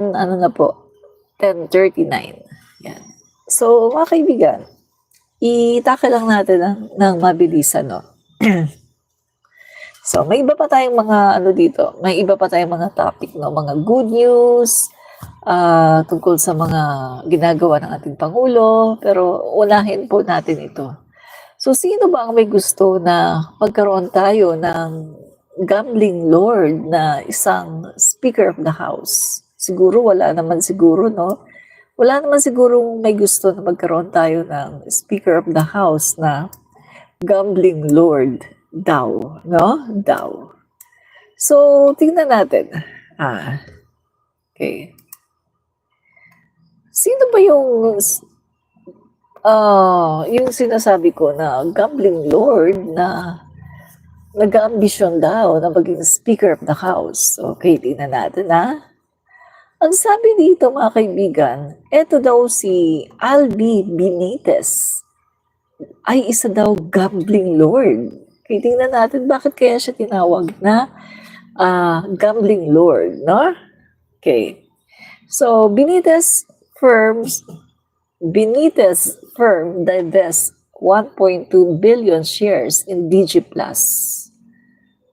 Ano na po, 10:39. Yan. So, mga kaibigan, i-tackle lang natin ng mabilis, ano. So, may iba pa tayong mga ano dito, may iba pa tayong mga topic, no? Mga good news, tungkol sa mga ginagawa ng ating Pangulo, pero unahin po natin ito. So, sino ba ang may gusto na magkaroon tayo ng gambling lord na isang Speaker of the House? Siguro wala naman siguro, no? Wala naman sigurong may gusto na magkaroon tayo ng Speaker of the House na gambling lord daw, no? Daw. So, tingnan natin. Okay. Sino ba yung sinasabi ko na gambling lord na nag-aambisyon daw na maging Speaker of the House? Okay, tingnan natin, ha? Ang sabi dito, mga kaibigan, eto daw si Albi Benitez ay isa daw gambling lord. Okay, tingnan natin bakit kaya siya tinawag na gambling lord, no? Okay. So, Benitez firm divests 1.2 billion shares in DG Plus.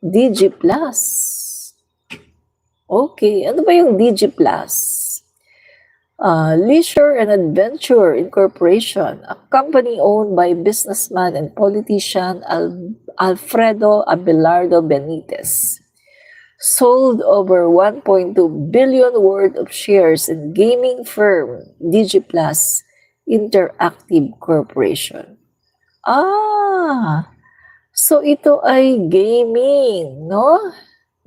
DG Plus. Okay, ano ba yung DG Plus? Leisure and Adventure Incorporation, a company owned by businessman and politician Alfredo Abelardo Benitez, sold over 1.2 billion worth of shares in gaming firm DigiPlus Interactive Corporation. So ito ay gaming, no?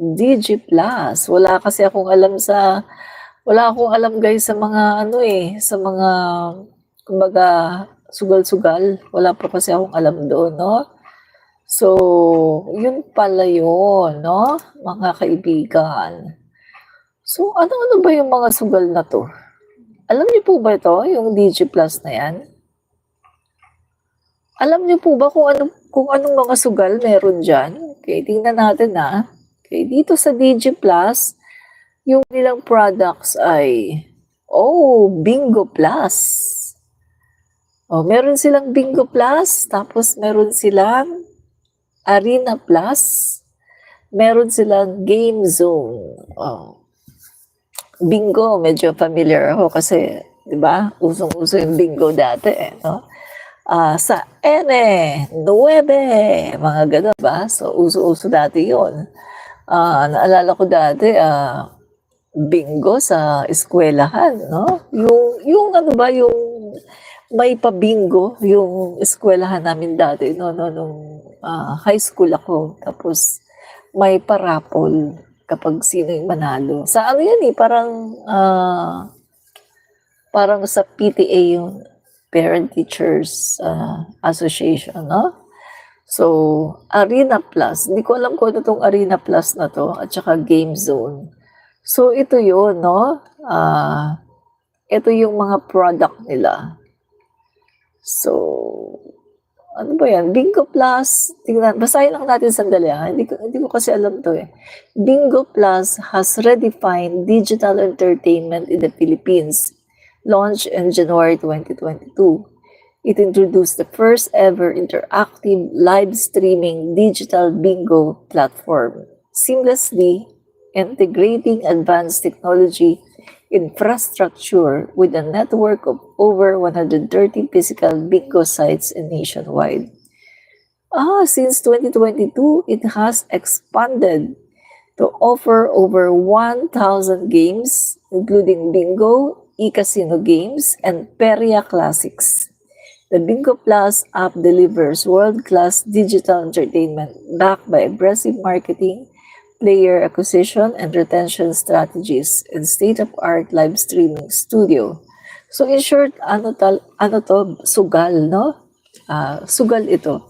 DigiPlus. Wala akong alam guys sa mga sa mga kumbaga sugal-sugal. Wala po kasi akong alam doon, no? So, yun pala yun, no? Mga kaibigan. So, ano-ano ba yung mga sugal na to? Alam niyo po ba ito, yung DigiPlus na yan? Alam niyo po ba kung anong mga sugal meron dyan? Okay, tingnan natin, ha. Okay, dito sa DigiPlus, yung nilang products ay, Bingo Plus. Meron silang Bingo Plus, tapos meron silang Arena Plus, meron silang Game Zone. Bingo, medyo familiar ako kasi, di ba, usong-uso yung bingo dati, no? Sa N, 9, mga gano'n ba? So, uso-uso dati yun. Naalala ko dati, bingo sa eskwelahan, no? Yung ano ba, yung may pa-bingo, yung eskwelahan namin dati, no, nung high school ako. Tapos, may parapol kapag sino yung manalo. Sa ano yan parang sa PTA yung Parent Teachers Association, no? So, Arena Plus. Hindi ko alam kung ano itong Arena Plus na to at saka Game Zone. So, ito yun, no? Ito yung mga product nila. So, ano ba yan? Bingo Plus, tingnan, basahin lang natin sandali, ha? Hindi ko kasi alam to eh. Bingo Plus has redefined digital entertainment in the Philippines. Launched in January 2022. It introduced the first ever interactive live streaming digital bingo platform, seamlessly integrating advanced technology infrastructure with a network of over 130 physical bingo sites nationwide. Since 2022, it has expanded to offer over 1,000 games, including bingo, e-casino games, and Peria Classics. The Bingo Plus app delivers world-class digital entertainment backed by aggressive marketing, player acquisition, and retention strategies, and state-of-art live streaming studio. So in short, ano to? Sugal, no? Sugal ito.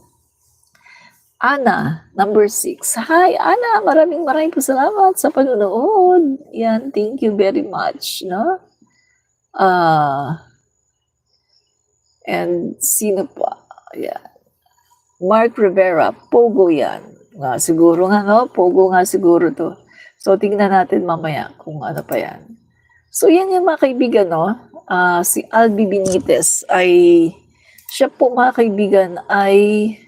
Ana, number 6. Hi, Ana. Maraming po salamat sa panonood. Yan, thank you very much, no? And sino pa? Yan. Mark Rivera, Pogo yan. Siguro nga, no? Pogo nga siguro to. So, tingnan natin mamaya kung ano pa yan. So yan yung mga kaibigan, no? Si Albi Benitez ay, siya po mga kaibigan ay,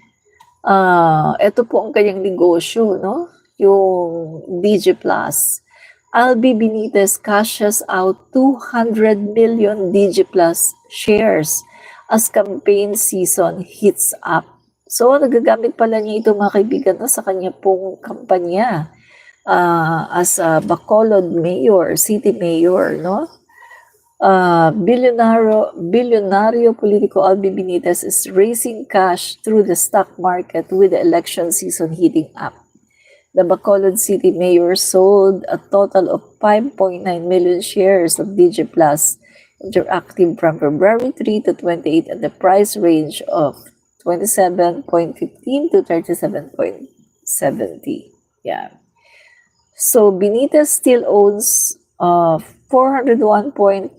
eto po ang kanyang negosyo, no? Yung DG Plus. Albi Benitez cashes out 200 million DG Plus shares as campaign season heats up. So, nagagamit pala niya ito mga kaibigan, no, sa kanya pong kampanya as a Bacolod mayor, city mayor, no? Billionario politico Albi Benitez is raising cash through the stock market with the election season heating up. The Bacolod City Mayor sold a total of 5.9 million shares of DG Plus Interactive from February 3 to 28 at the price range of 27.15 to 37.70. Yeah. So Benitez still owns 401.459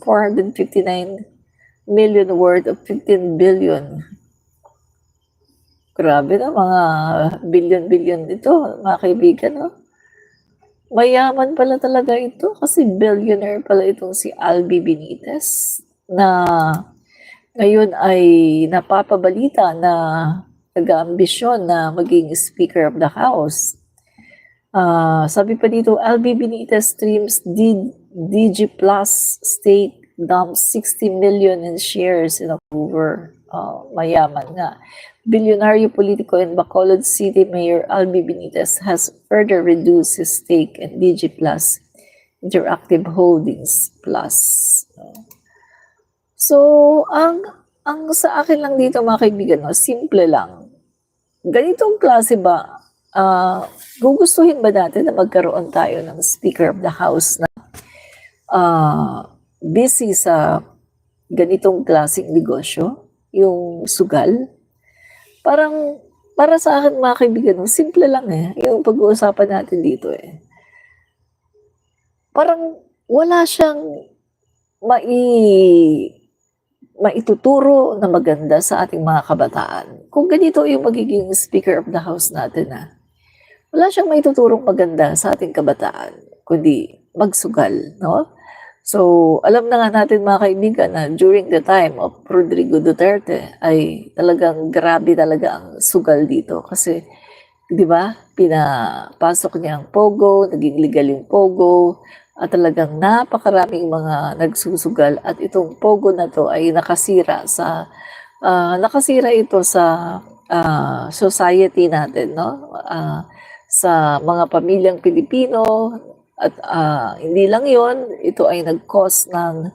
million worth of 15 billion. Grabe na, mga billion-billion ito, mga kaibigan, no? Mayaman pala talaga ito kasi billionaire pala itong si Albi Benitez na ngayon ay napapabalita na nag-aambisyon na maging Speaker of the House. Sabi pa dito, Albi Benitez streams DG Plus stake dumps 60 million in shares in October. Mayaman nga. Billionaire politico and Bacolod City Mayor Albi Benitez has further reduced his stake in DG Plus Interactive Holdings Plus. So, ang sa akin lang dito mga kaibigan, no, simple lang. Ganitong klase ba, gugustuhin ba natin na magkaroon tayo ng Speaker of the House na busy sa ganitong klaseng negosyo, yung sugal? Parang, para sa akin mga kaibigan, no, simple lang yung pag-uusapan natin dito Parang wala siyang maituturo na maganda sa ating mga kabataan. Kung ganito yung magiging Speaker of the House natin wala siyang maituturong maganda sa ating kabataan, kundi magsugal, no? So, alam na nga natin mga kaibigan na during the time of Rodrigo Duterte ay talagang grabe talaga ang sugal dito kasi, di ba, pinapasok niya ang Pogo, naging legal yung Pogo, at talagang napakaraming mga nagsusugal at itong Pogo na to ay nakasira ito sa society natin, no? Sa mga pamilyang Pilipino. At hindi lang yon, ito ay nag-cause ng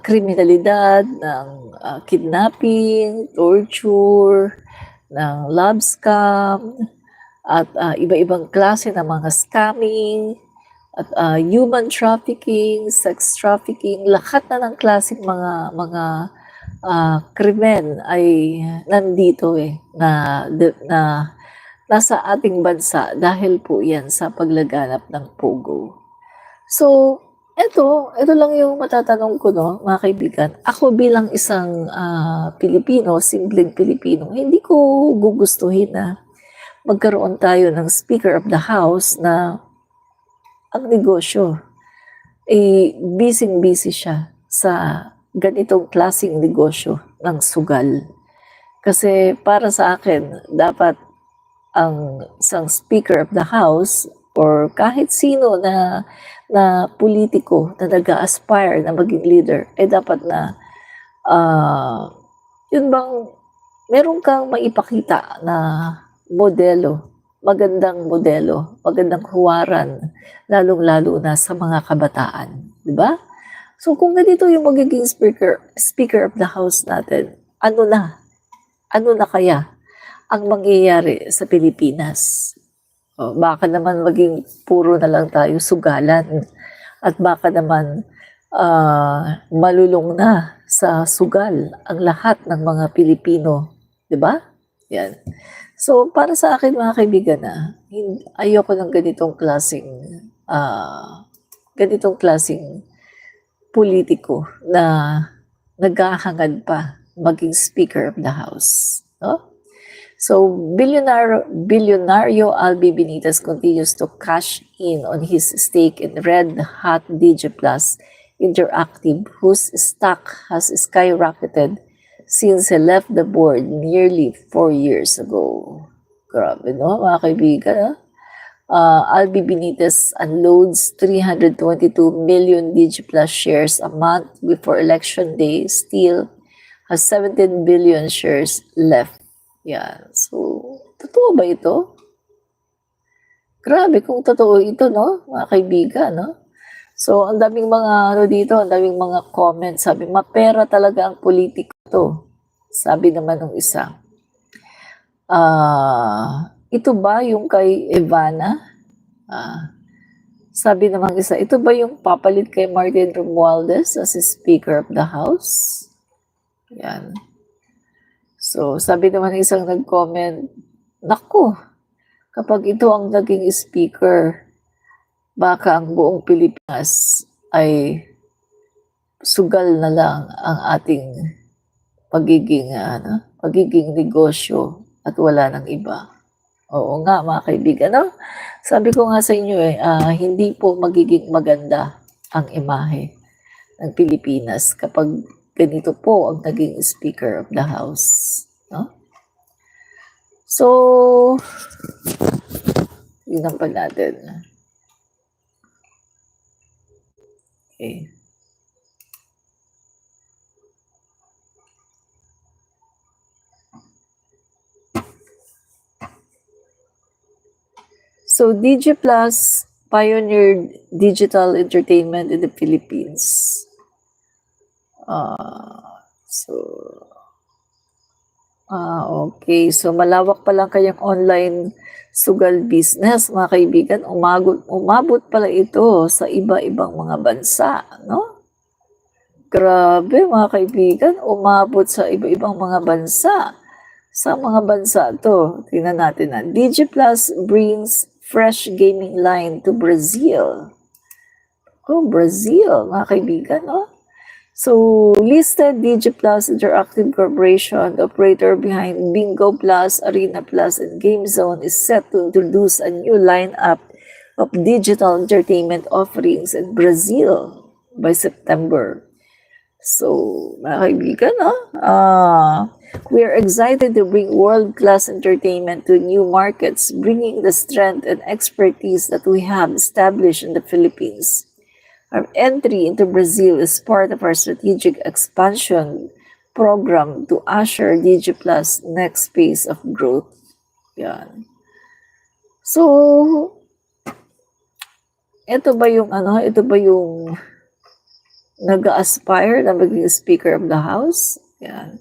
kriminalidad, ng kidnapping, torture, ng love scam, at iba-ibang klase ng mga scamming, at human trafficking, sex trafficking, lahat na ng klaseng mga krimen ay nandito na nasa ating bansa dahil po yan sa paglaganap ng Pogo. So, ito lang yung matatanong ko, no, mga kaibigan. Ako bilang isang Pilipino, simpleng Pilipino, hindi ko gugustuhin na magkaroon tayo ng Speaker of the House na ang negosyo, busy siya sa ganitong klaseng negosyo ng sugal. Kasi para sa akin, dapat ang isang Speaker of the House or kahit sino na politiko na nag-aspire na maging leader, dapat na yun bang meron kang maipakita na modelo, magandang huwaran, lalong-lalo na sa mga kabataan, di ba? So kung ganito yung magiging Speaker of the House natin, ano na kaya ang mangyayari sa Pilipinas? Baka naman maging puro na lang tayo sugalan at baka naman malulong na sa sugal ang lahat ng mga Pilipino, 'di ba? Yan. So para sa akin mga kaibigan ayoko ng ganitong klaseng politiko na naghahangad pa maging Speaker of the House, no? So, Billionario Albi Benitez continues to cash in on his stake in Red Hat DG Plus Interactive, whose stock has skyrocketed since he left the board nearly 4 years ago. Grabe, no, mga kaibigan. Albi Benitez unloads 322 million DigiPlus shares a month before election day, still has 17 billion shares left. Yan. So, totoo ba ito? Grabe kung totoo ito, no, mga kaibigan, no? So, ang daming mga ano dito, ang daming mga comments. Sabi, mapera talaga ang politiko to. Sabi naman ng isa. Ito ba yung kay Ivana? Sabi naman isa, ito ba yung papalit kay Martin Romualdez as Speaker of the House? Yan. So, sabi naman ng isang nag-comment, naku, kapag ito ang naging speaker, baka ang buong Pilipinas ay sugal na lang ang ating pagiging negosyo at wala ng iba. Oo nga, mga kaibigan. No? Sabi ko nga sa inyo, hindi po magiging maganda ang imahe ng Pilipinas kapag ganito po ang naging Speaker of the House. No? So, tingnan pa natin. Okay. So, DigiPlus pioneered digital entertainment in the Philippines. Okay. So, malawak pa lang kayang online sugal business, mga kaibigan. Umabot pala ito sa iba-ibang mga bansa, no? Grabe, mga kaibigan. Umabot sa iba-ibang mga bansa. Sa mga bansa to, tingnan natin na. DigiPlus brings fresh gaming line to Brazil. Oh, Brazil, mga kaibigan, no? So, listed DigiPlus Interactive Corporation, the operator behind Bingo Plus, Arena Plus, and Game Zone, is set to introduce a new lineup of digital entertainment offerings in Brazil by September. So, mga kaibigan, no? We are excited to bring world-class entertainment to new markets, bringing the strength and expertise that we have established in the Philippines. Our entry into Brazil is part of our strategic expansion program to usher DigiPlus next phase of growth. Yan. So, ito ba yung nag-aspire na maging Speaker of the House? Yan.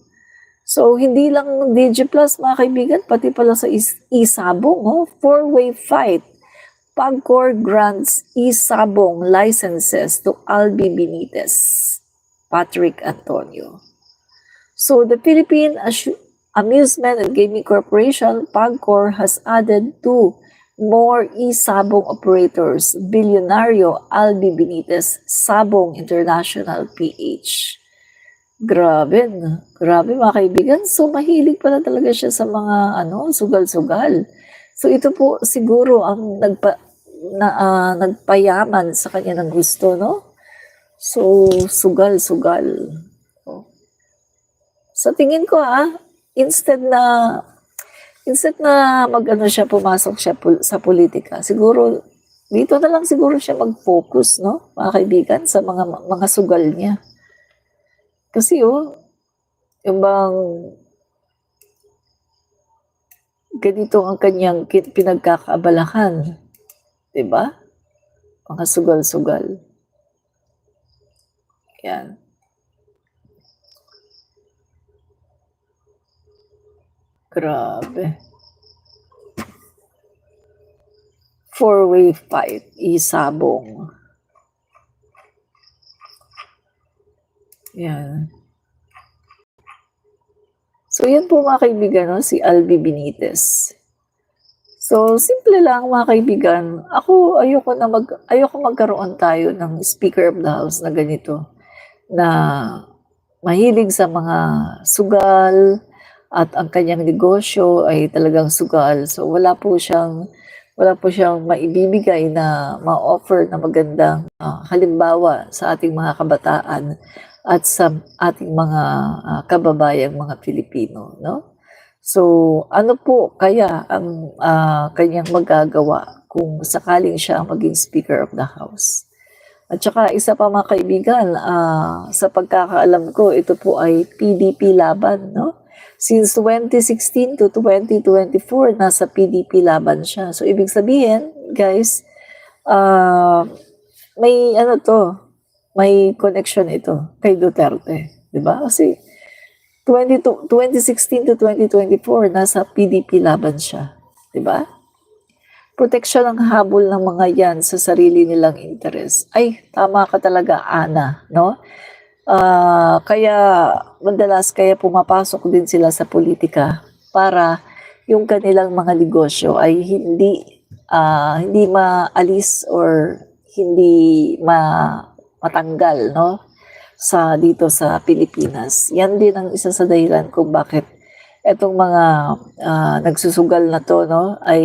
So, hindi lang DigiPlus, mga kaibigan, pati pala sa Isabong, 4-way fight. PAGCOR grants Isabong licenses to Albi Benitez, Patrick Antonio. So, the Philippine Amusement and Gaming Corporation, PAGCOR, has added 2 more Isabong operators, Bilyonaryo Albi Benitez, Sabong International PH. Grabe mga kaibigan. So, mahilig pala talaga siya sa mga sugal-sugal. So, ito po siguro ang nagpayaman sa kanya ng gusto, no? So, sugal-sugal. Sa tingin ko, instead na pumasok siya sa politika, siguro, dito na lang siguro siya mag-focus, no? Mga kaibigan, sa mga sugal niya. Kasi, yung bang ganito ang kanyang pinagkakaabalahan. Diba? Mga sugal-sugal. Yan. Grabe. 4-way fight, Isabong. Yan. So, yan po mga kaibigan, no? Si Albi Benitez. So, simple lang mga kaibigan. Ako, ayoko magkaroon tayo ng Speaker of the House na ganito. Na mahilig sa mga sugal at ang kanyang negosyo ay talagang sugal. So, wala po siyang wala po siyang maibibigay na ma-offer na magandang halimbawa sa ating mga kabataan at sa ating mga kababayang mga Pilipino, no? So, ano po kaya ang kanyang magagawa kung sakaling siya ang maging Speaker of the House? At saka isa pa mga kaibigan, sa pagkakaalam ko, ito po ay PDP laban, no? Since 2016 to 2024, nasa PDP laban siya. So, ibig sabihin, guys, may ano to, may connection ito kay Duterte. Di ba? Kasi 2016 to 2024, nasa PDP laban siya. Di ba? Proteksyon ang habol ng mga yan sa sarili nilang interes. Ay, tama ka talaga, Ana, no? Kaya madalas kaya pumapasok din sila sa politika para yung kanilang mga negosyo ay hindi maalis or hindi matanggal, no? Dito sa Pilipinas. Yan din ang isa sa dahilan kung bakit etong mga nagsusugal na to, no, ay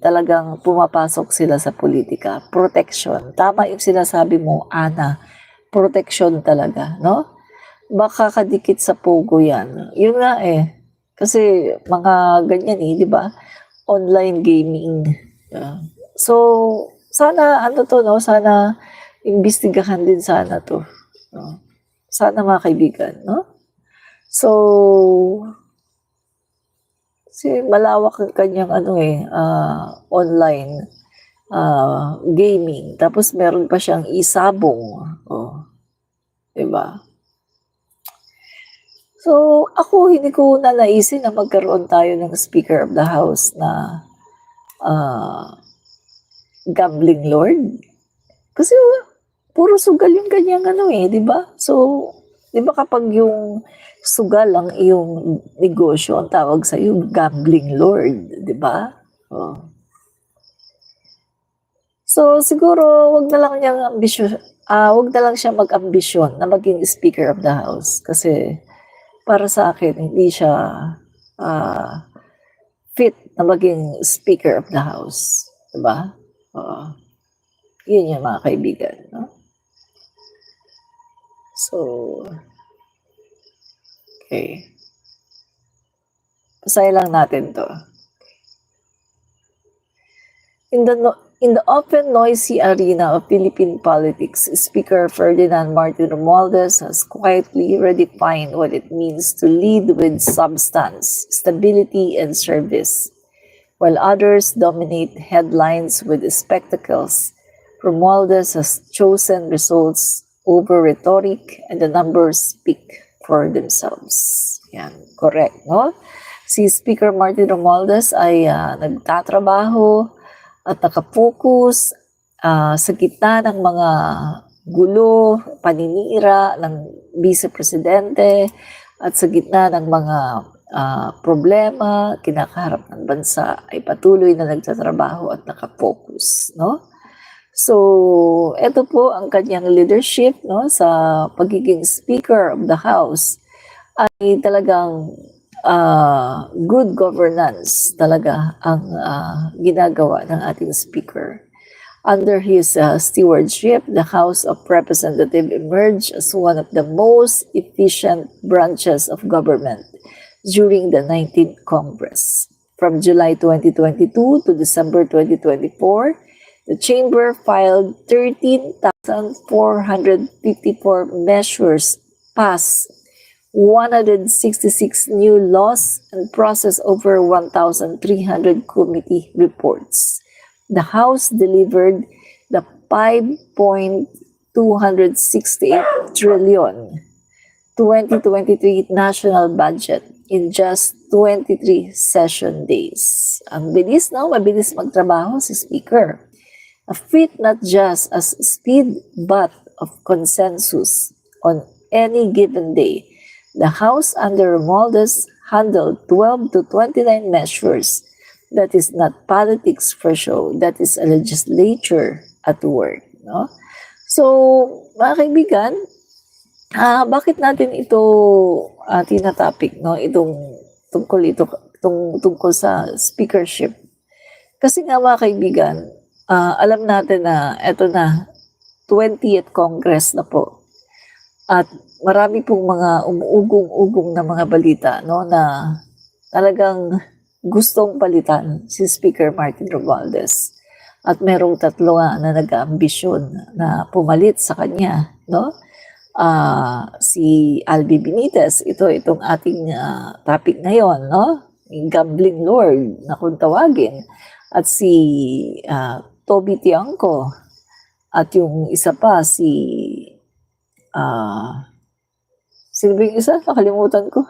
talagang pumapasok sila sa politika. Protection. Tama yung sinasabi mo, Ana. Protection talaga, no? Baka kadikit sa pogo yan. Yun nga eh. Kasi mga ganyan eh, di ba? Online gaming. So, sana ano to, no? Sana imbestigahan din sana to. No? Sana mga kaibigan, no? So, malawak ang kanyang online gaming. Tapos meron pa siyang isabong. Oh, 'di ba? So, ako hindi ko naisin na magkaroon tayo ng Speaker of the House na gambling lord. Kasi puro sugal yung kanyang di ba? So, di ba kapag yung sugal ang iyong negosyo, ang tawag sa iyo gambling lord, di ba? Oh. So, siguro wag na lang siya mag-ambisyon na maging Speaker of the House kasi para sa akin hindi siya fit na maging Speaker of the House, di ba? Yun yung mga kaibigan, no? So, okay. Pasaya lang natin to. In the often noisy arena of Philippine politics, Speaker Ferdinand Martin Romualdez has quietly redefined what it means to lead with substance, stability, and service. While others dominate headlines with spectacles, Romualdez has chosen results over rhetoric, and the numbers speak for themselves. Yan, correct, no? Si Speaker Martin Romualdez ay nagtatrabaho at nakapokus sa gitna ng mga gulo, paninira ng Vice Presidente at sa gitna ng mga problema kinakaharap ng bansa ay patuloy na nagtatrabaho at nakapokus, no? So, ito po ang kanyang leadership, no, sa pagiging Speaker of the House ay talagang good governance talaga ang ginagawa ng ating Speaker. Under his stewardship, the House of Representatives emerged as one of the most efficient branches of government during the 19th Congress. From July 2022 to December 2024, the Chamber filed 13,454 measures, passed 166 new laws, and processed over 1,300 committee reports. The House delivered the 5.268 trillion 2023 national budget in just 23 session days. Ang bilis, no? Mabilis magtrabaho si Speaker. A feat not just as speed but of consensus on any given day. The House under Romualdez handled 12 to 29 measures. That is not politics for show. That is a legislature at work. No? So, mga kaibigan, bakit natin ito tinatopic, no? Tungkol sa speakership Kasi nga mga kaibigan, alam natin na eto na, 20th Congress na po. At marami pong mga umuugong-ugong na mga balita, no, na talagang gustong palitan si Speaker Martin Romualdez. At merong 3 nga na nag-aambisyon na pumalit sa kanya, no? Si Albi Benitez, itong ating topic ngayon, no? Yung gambling lord na kung tawagin. At si Toby Tiangco. At yung isa pa, sino ba yung isa? Nakalimutan ko.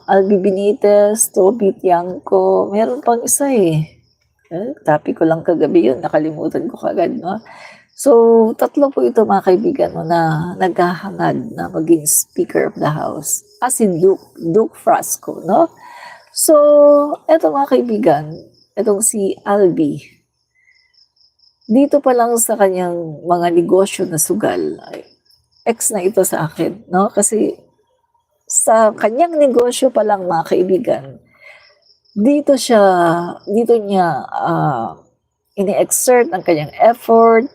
Albi Benitez, Toby Tiangco, meron pang isa eh. Topic ko lang kagabi yun, nakalimutan ko kagad, no? So, 3 po ito mga kaibigan, no, na naghahangad na maging Speaker of the House. Si Duke Frasco, no? So, eto mga kaibigan, etong si Albi, dito pa lang sa kanyang mga negosyo na sugal, ex na ito sa akin, no? Kasi sa kanyang negosyo pa lang mga kaibigan, dito niya ini-exert ang kanyang effort,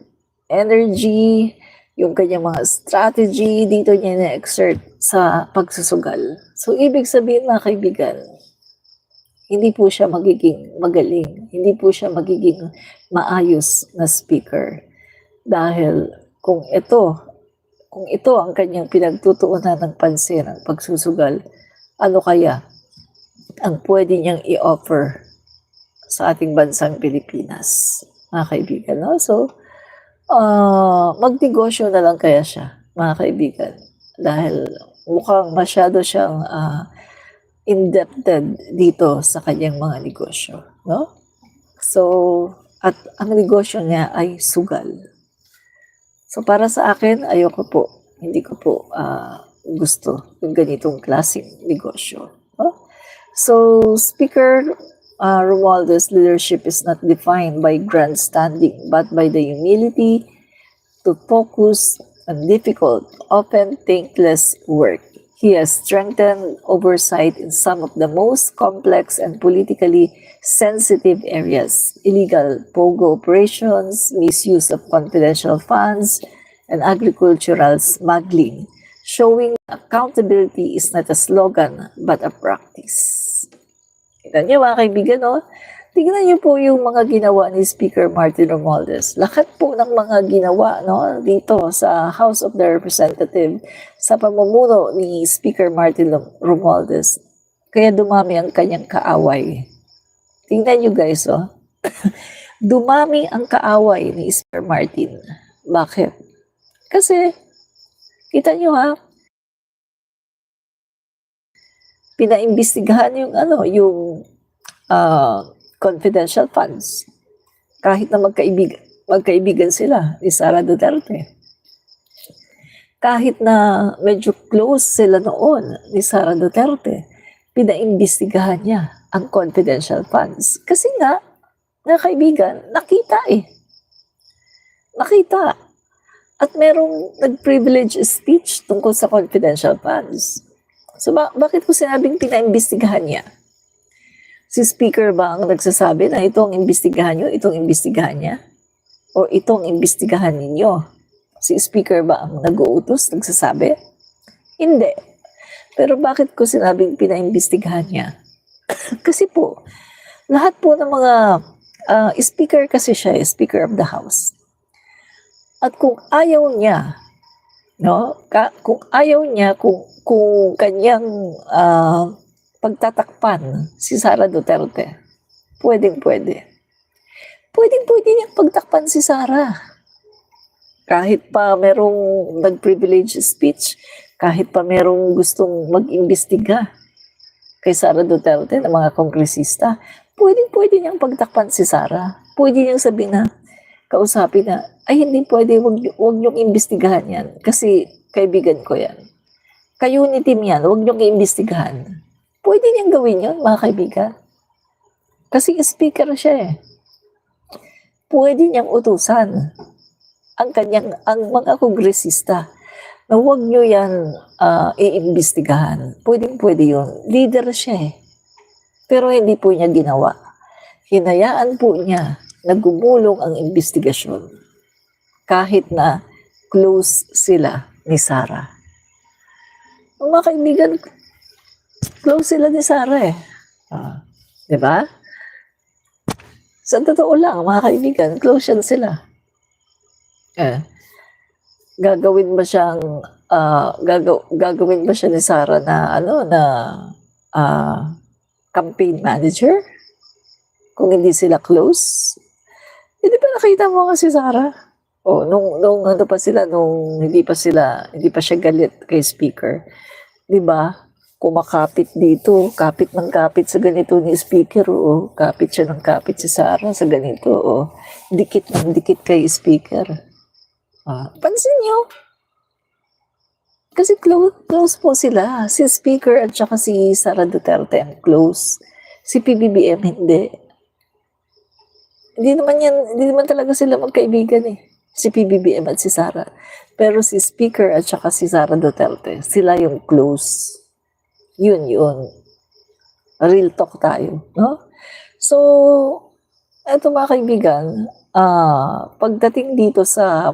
energy, yung kanyang mga strategy, dito niya ini-exert sa pagsusugal. So, ibig sabihin mga kaibigan, hindi po siya magiging magaling, hindi po siya magiging maayos na speaker. Dahil kung ito ang kanyang pinagtutuunan ng pansin, ang pagsusugal, ano kaya ang pwede niyang i-offer sa ating bansang Pilipinas, mga kaibigan, no? So, magnegosyo na lang kaya siya, mga kaibigan, dahil mukhang masyado siyang indebted dito sa kanyang mga negosyo, no? So, at ang negosyo niya ay sugal. So, para sa akin, ayoko po, hindi ko po gusto yung ganitong klaseng negosyo, no? So, Speaker Romualdez' leadership is not defined by grandstanding, but by the humility to focus on difficult, often thankless work. He has strengthened oversight in some of the most complex and politically sensitive areas: illegal POGO operations, misuse of confidential funds, and agricultural smuggling, showing accountability is not a slogan but a practice. Tignan niyo mga kaibigan, no? Tignan niyo po yung mga ginawa ni Speaker Martin Romualdez. Lahat po ng mga ginawa, no, dito sa House of the Representatives sa pamumuno ni Speaker Martin Romualdez. Kaya dumami ang kanyang kaaway. Tingnan niyo guys, oh. Dumami ang kaaway ni Speaker Martin. Bakit? Kasi, kita niyo ha, pinaimbestigahan yung confidential funds. Kahit na magkaibigan sila ni Sara Duterte. Kahit na medyo close sila noon ni Sara Duterte, pinaimbestigahan niya ang confidential funds. Kasi nga, na kaibigan, nakita eh. Nakita. At merong nag-privilege speech tungkol sa confidential funds. So, bakit ko sinabing pinaimbestigahan niya? Si Speaker ba ang nagsasabi na ito ang imbestigahan niyo, itong imbestigahan niya? O itong imbestigahan ninyo? Si Speaker ba ang nag-uutos, nagsasabi? Hindi. Pero bakit ko sinabing pinaimbestigahan niya? Kasi po, lahat po ng mga speaker kasi siya, Speaker of the House. At kung ayaw niya, no? Kung ayaw niya, kung kanyang pagtatakpan si Sara Duterte, pwedeng-pwede. Pwedeng-pwede niyang pagtakpan si Sara. Kahit pa merong nag-privilege speech, kahit pa merong gustong mag-imbestiga kay Sara Duterte ng mga kongresista, pwedeng-pwede niyang pagtakpan si Sara. Pwede niyang sabihin na, kausapin na, ay hindi pwede, wag niyong imbestigahan yan. Kasi kaibigan ko yan. Kayo ni team yan, wag niyong iimbestigahan. Pwede niyang gawin yun, mga kaibigan. Kasi speaker siya eh. Pwede niyang utusan ang mga kongresista na wag niyo yan iimbestigahan. Pwede yun. Leader siya eh. Pero hindi po niya ginawa. hinayaan po niya na gumulong ang investigasyon kahit na close sila ni Sarah. Mga kaibigan, close sila ni Sarah eh. Di ba? Sa totoo lang, mga kaibigan, close yan sila. Gagawin ba siyang gagawin ba siya ni Sarah na campaign manager kung hindi sila close? Hindi ba nakita mo kasi Sarah? Nung ano pa sila, nung hindi pa siya galit kay speaker. 'Di ba? Kumakapit dito, kapit ng kapit sa ganito ni speaker, kapit siya ng kapit si Sarah sa ganito, dikit ng dikit kay speaker. Pansin niyo? Kasi close po sila. Si speaker at saka si Sara Duterte ang close. Si PBBM hindi. Hindi naman talaga sila magkaibigan eh. Si PBBM at si Sara. Pero si speaker at saka si Sara Duterte, sila yung close. Yun. Real talk tayo, no? So, eto mga kaibigan, pagdating dito sa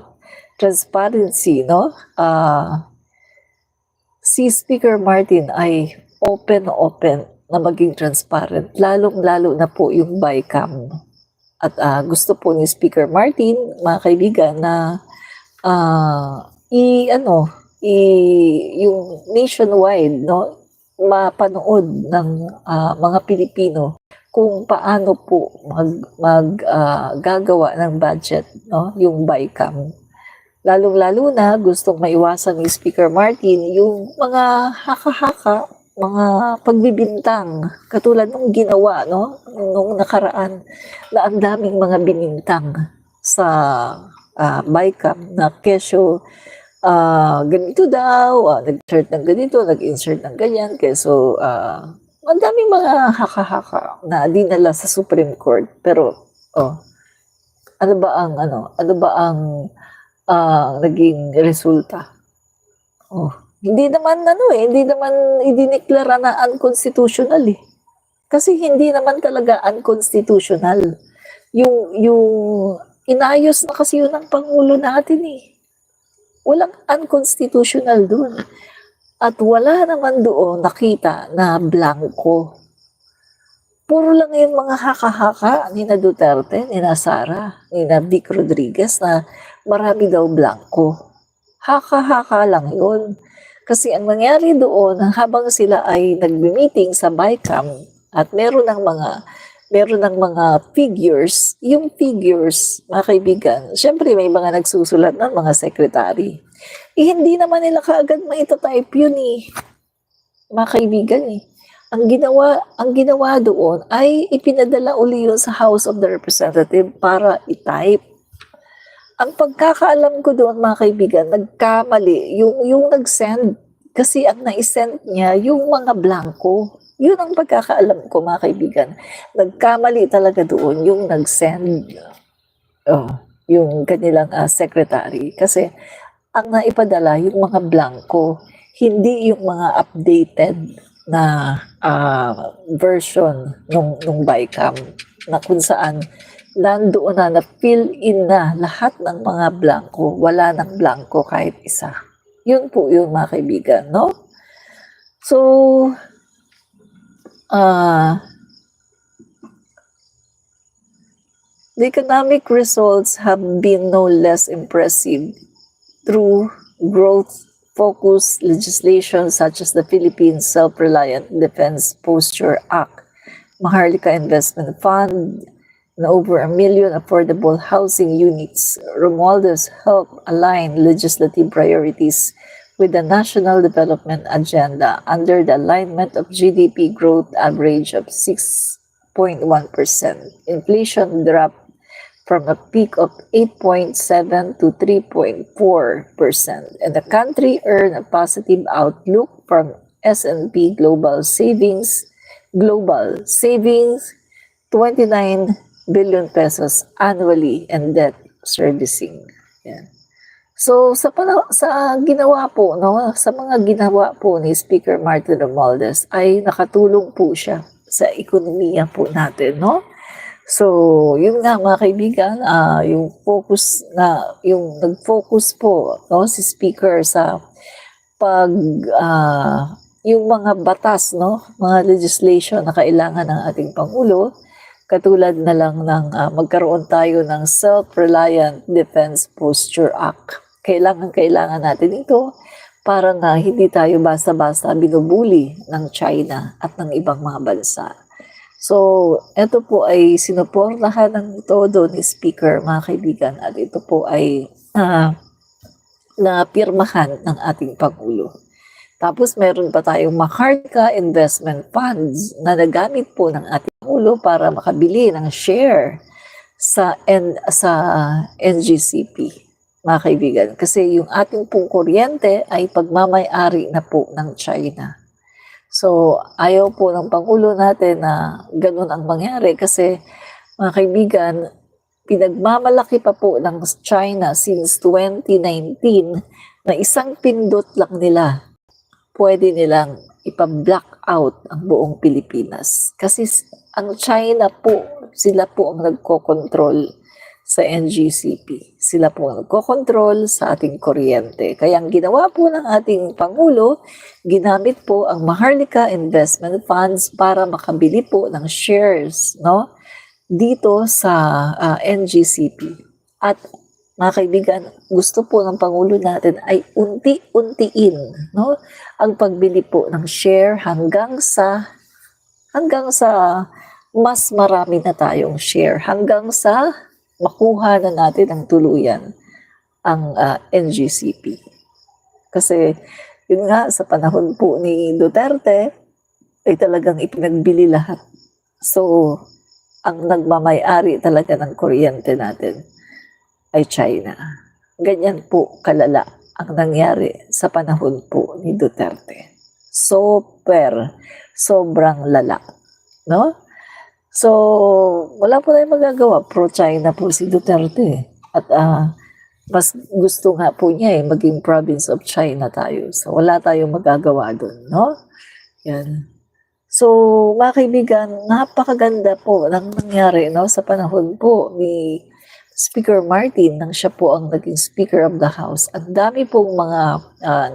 transparency, no? Si Speaker Martin ay open na maging transparent, lalong-lalo na po yung BICAM. At gusto po ni Speaker Martin, mga kaibigan, na yung nationwide, no, mapanood ng mga Pilipino kung paano po gagawa ng budget, no, yung BICAM. Lalong-lalo na gustong maiwasan ni Speaker Martin yung mga haka-haka, mga pagbibintang, katulad nung ginawa, no, nung nakaraan, na ang daming mga binintang sa BICAM na kesyo ganito daw, nag-insert ng ganito, nag-insert ng ganyan, keso ang daming mga haka-haka na dinala sa Supreme Court. Pero ano ba ang naging resulta? Hindi naman idineklara na unconstitutional eh. Kasi hindi naman talaga unconstitutional. Yung inayos na kasi yun ng Pangulo natin eh. Walang unconstitutional dun. At wala naman doon nakita na blanco. Puro lang yung mga haka-haka ni na Duterte, ni na Sara, ni na Vic Rodriguez na marami daw blanco. Haka-haka lang yun. Kasi ang nangyari doon, habang sila ay nag-meeting sa BICAM at meron ng mga figures, yung figures, mga kaibigan, syempre may mga nagsusulat ng mga secretary. Hindi naman nila kaagad maitatype yun eh, mga kaibigan eh. Ang ginawa doon ay ipinadala uli yun sa House of the Representative para i-type. Ang pagkakaalam ko doon, mga kaibigan, nagkamali yung nag-send. Kasi ang na-send niya, yung mga blanco. Yun ang pagkakaalam ko, mga kaibigan. Nagkamali talaga doon yung nag-send. Yung kanilang secretary. Kasi ang naipadala, yung mga blanco. Hindi yung mga updated na version nung BICAM. Na kung saan nandoon na fill in na lahat ng mga blanco. Wala ng blanco kahit isa. Yun po yung mga kaibigan, no? So, the economic results have been no less impressive through growth-focused legislation such as the Philippines Self-Reliant Defense Posture Act, Maharlika Investment Fund, and over 1 million affordable housing units. Romualdez helped align legislative priorities with the National Development Agenda under the alignment of GDP growth average of 6.1%. Inflation dropped from a peak of 8.7 to 3.4%, and the country earned a positive outlook from S&P Global Savings, 29 billion pesos annually and debt servicing. Yan. So sa ginawa po, no, sa mga ginawa po ni Speaker Martin Romualdez ay nakatulong po siya sa ekonomiya po natin, no? So, yun nga mga kaibigan, yung nag-focus po, no, si speaker sa pag, yung mga batas, no, mga legislation na kailangan ng ating Pangulo, katulad na lang ng magkaroon tayo ng Self-Reliant Defense Posture Act. Kailangan natin ito para nga hindi tayo basta-basta binubuli ng China at ng ibang mga bansa. So, ito po ay sinuportahan ng todo ni Speaker, mga kaibigan, at ito po ay napirmahan ng ating Pangulo. Tapos meron pa tayong Maharlika Investment Funds na nagamit po ng ating Pangulo para makabili ng share sa NGCP, mga kaibigan. Kasi yung ating pong kuryente ay pagmamay-ari na po ng China. So, ayaw po ng Pangulo natin na ganun ang mangyari kasi, mga kaibigan, pinagmamalaki pa po ng China since 2019 na isang pindot lang nila, pwede nilang ipa-block out ang buong Pilipinas. Kasi ang China po, sila po ang nagko-control sa NGCP. Sila po ang nagko-control sa ating kuryente. Kaya ang ginawa po ng ating Pangulo, ginamit po ang Maharlika Investment Funds para makabili po ng shares, no, dito sa NGCP. At mga kaibigan, gusto po ng Pangulo natin ay unti-untiin, no, ang pagbili po ng share hanggang sa mas marami na tayong share, hanggang sa makuha na natin ang tuluyan ang NGCP. Kasi yun nga, sa panahon po ni Duterte ay talagang ipinagbili lahat. So, ang nagmamay-ari talaga ng kuryente natin ay China. Ganyan po kalala ang nangyari sa panahon po ni Duterte. Sobrang lala, no? So, wala po tayong magagawa. Pro-China po si Duterte. At mas gusto nga po niya maging province of China tayo. So, wala tayong magagawa doon, no? Yan. So, mga kaibigan, napakaganda po ng nangyari, no, sa panahon po ni Speaker Martin nang siya po ang naging Speaker of the House. Ang dami pong mga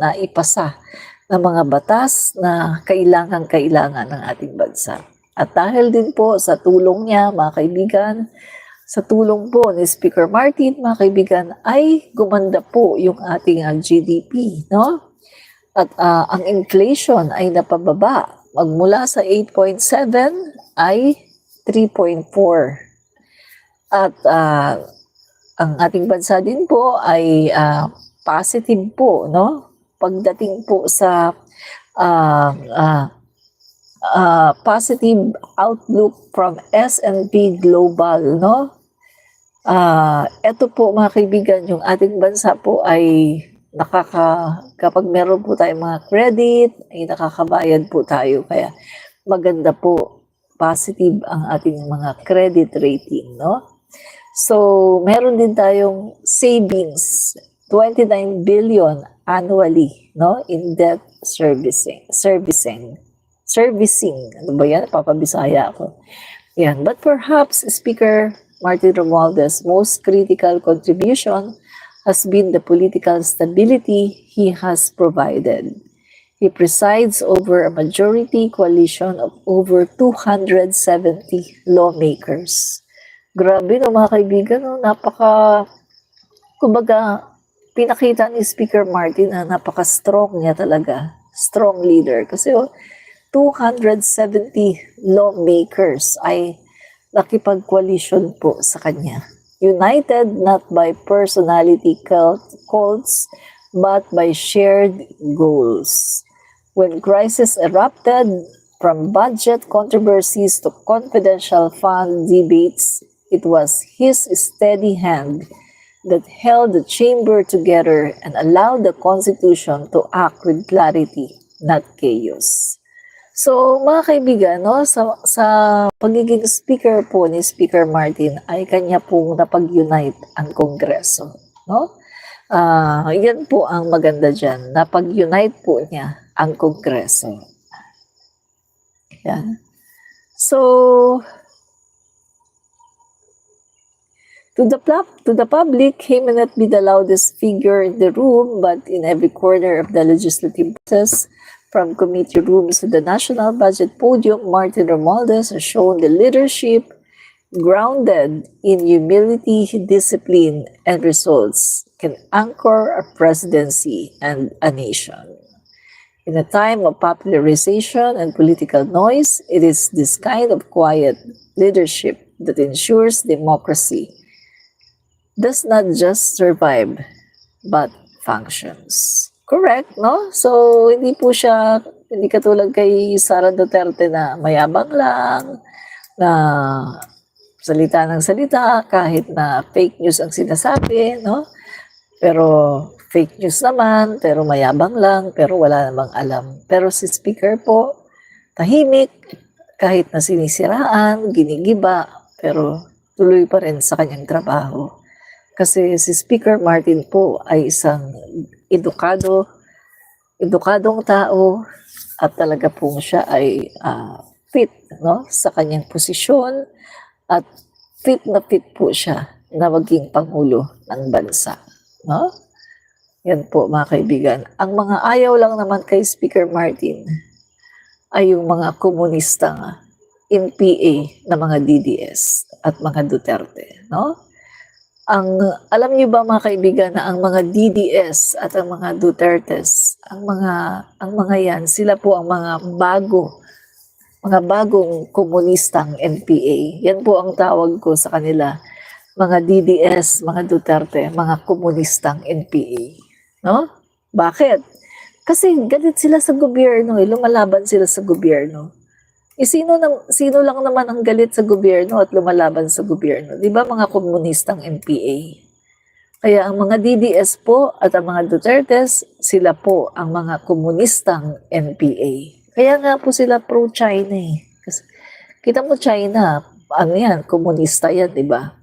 naipasa na mga batas na kailangan ng ating bansa. At dahil din po sa tulong niya, mga kaibigan, sa tulong po ni Speaker Martin, mga kaibigan, ay gumanda po yung ating GDP, no? At ang inflation ay napababa. Magmula sa 8.7 ay 3.4. At ang ating bansa din po ay positive po, no? Pagdating po sa positive outlook from S&P Global, no? Ito po mga kaibigan, yung ating bansa po ay kapag meron po tayong mga credit, ay nakakabayad po tayo. Kaya maganda po, positive ang ating mga credit rating, no? So, meron din tayong savings, 29 billion annually, no, in debt servicing. Ano ba yan? Papabisaya ako. Yan. But perhaps Speaker Martin Romualdez' most critical contribution has been the political stability he has provided. He presides over a majority coalition of over 270 lawmakers. Grabe no mga kaibigan, no? Kumbaga, pinakita ni Speaker Martin na napaka-strong niya talaga. Strong leader. Kasi 270 lawmakers ay nakipag-coalition po sa kanya. United not by personality cults, but by shared goals. When crisis erupted, from budget controversies to confidential fund debates, it was his steady hand that held the chamber together and allowed the Constitution to act with clarity, not chaos. So, mga kaibigan, no, sa pagiging speaker po ni Speaker Martin ay kanya pong napag-unite ang Kongreso, no? Yan po ang maganda dyan, napag-unite po niya ang Kongreso. Yan. So, To the public, he may not be the loudest figure in the room, but in every corner of the legislative process, from committee rooms to the national budget podium, Martin Romualdez has shown the leadership grounded in humility, discipline, and results can anchor a presidency and a nation. In a time of popularization and political noise, it is this kind of quiet leadership that ensures democracy does not just survive, but functions. Correct, no? So, hindi katulad kay Sara Duterte na mayabang lang, na salita ng salita, kahit na fake news ang sinasabi, no? Pero fake news naman, pero mayabang lang, pero wala namang alam. Pero si Speaker po, tahimik, kahit na sinisiraan, ginigiba, pero tuloy pa rin sa kanyang trabaho. Kasi si Speaker Martin po ay isang edukadong tao at talaga po siya ay fit, no, sa kanyang posisyon at fit po siya na maging Pangulo ng bansa. No? Yan po mga kaibigan. Ang mga ayaw lang naman kay Speaker Martin ay yung mga komunistang NPA na mga DDS at mga Duterte. No? Alam niyo ba mga kaibigan na ang mga DDS at ang mga Dutertes, ang mga yan, sila po ang mga bagong komunistang NPA. Yan po ang tawag ko sa kanila, mga DDS, mga Duterte, mga komunistang NPA. No? Bakit? Kasi galit sila sa gobyerno, lumalaban sila sa gobyerno. Sino lang naman ang galit sa gobyerno at lumalaban sa gobyerno? Di ba mga komunistang NPA? Kaya ang mga DDS po at ang mga Dutertes, sila po ang mga komunistang NPA. Kaya nga po sila pro-China eh. Kasi, kita mo China, ano yan, komunista yan, di ba?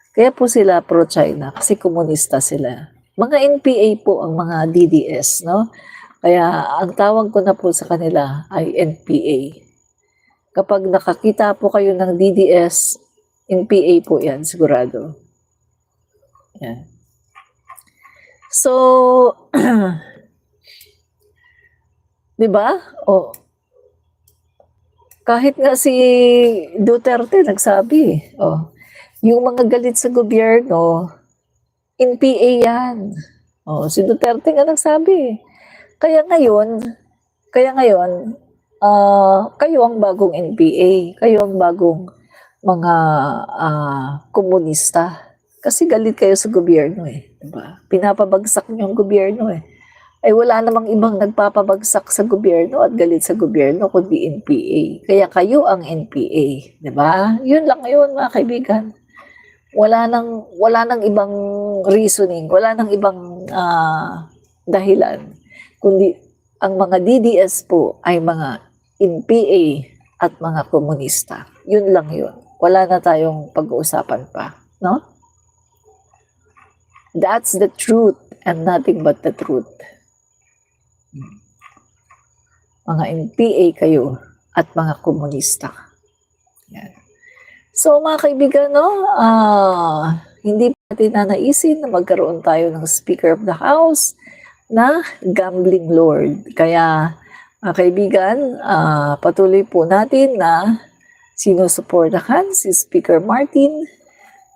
Kaya po sila pro-China kasi komunista sila. Mga NPA po ang mga DDS, no? Kaya ang tawag ko na po sa kanila ay NPA. Kapag nakakita po kayo ng DDS, NPA po yan, sigurado. Yan. So, di ba? Kahit nga si Duterte nagsabi, yung mga galit sa gobyerno, NPA yan. Si Duterte nga nagsabi. Kaya ngayon, kayo ang bagong NPA, kayo ang bagong mga komunista. Kasi galit kayo sa gobyerno eh. Diba? Pinapabagsak niyo ang gobyerno eh. Ay wala namang ibang nagpapabagsak sa gobyerno at galit sa gobyerno kundi NPA. Kaya kayo ang NPA. Diba? Yun lang yun mga kaibigan. Wala nang ibang reasoning, wala nang ibang dahilan. Kundi ang mga DDS po ay mga NPA at mga komunista. Yun lang yun. Wala na tayong pag-uusapan pa. No? That's the truth and nothing but the truth. Mga NPA kayo at mga komunista. Yan. So mga kaibigan, no, hindi natin nanaisin na magkaroon tayo ng Speaker of the House na gambling lord. Kaya, mga kaibigan, patuloy po natin na sinusuportahan si Speaker Martin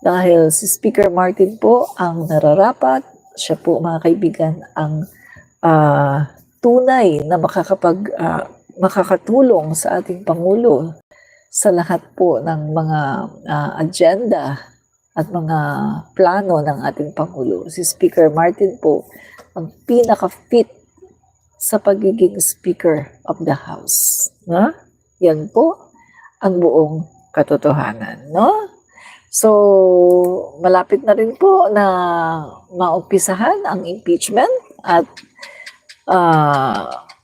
dahil si Speaker Martin po ang nararapat. Siya po, mga kaibigan, ang tunay na makakatulong sa ating Pangulo sa lahat po ng mga agenda at mga plano ng ating Pangulo. Si Speaker Martin po ang pinaka-fit sa pagiging Speaker of the House. No? Yan po ang buong katotohanan. No? So, malapit na rin po na maumpisahan ang impeachment at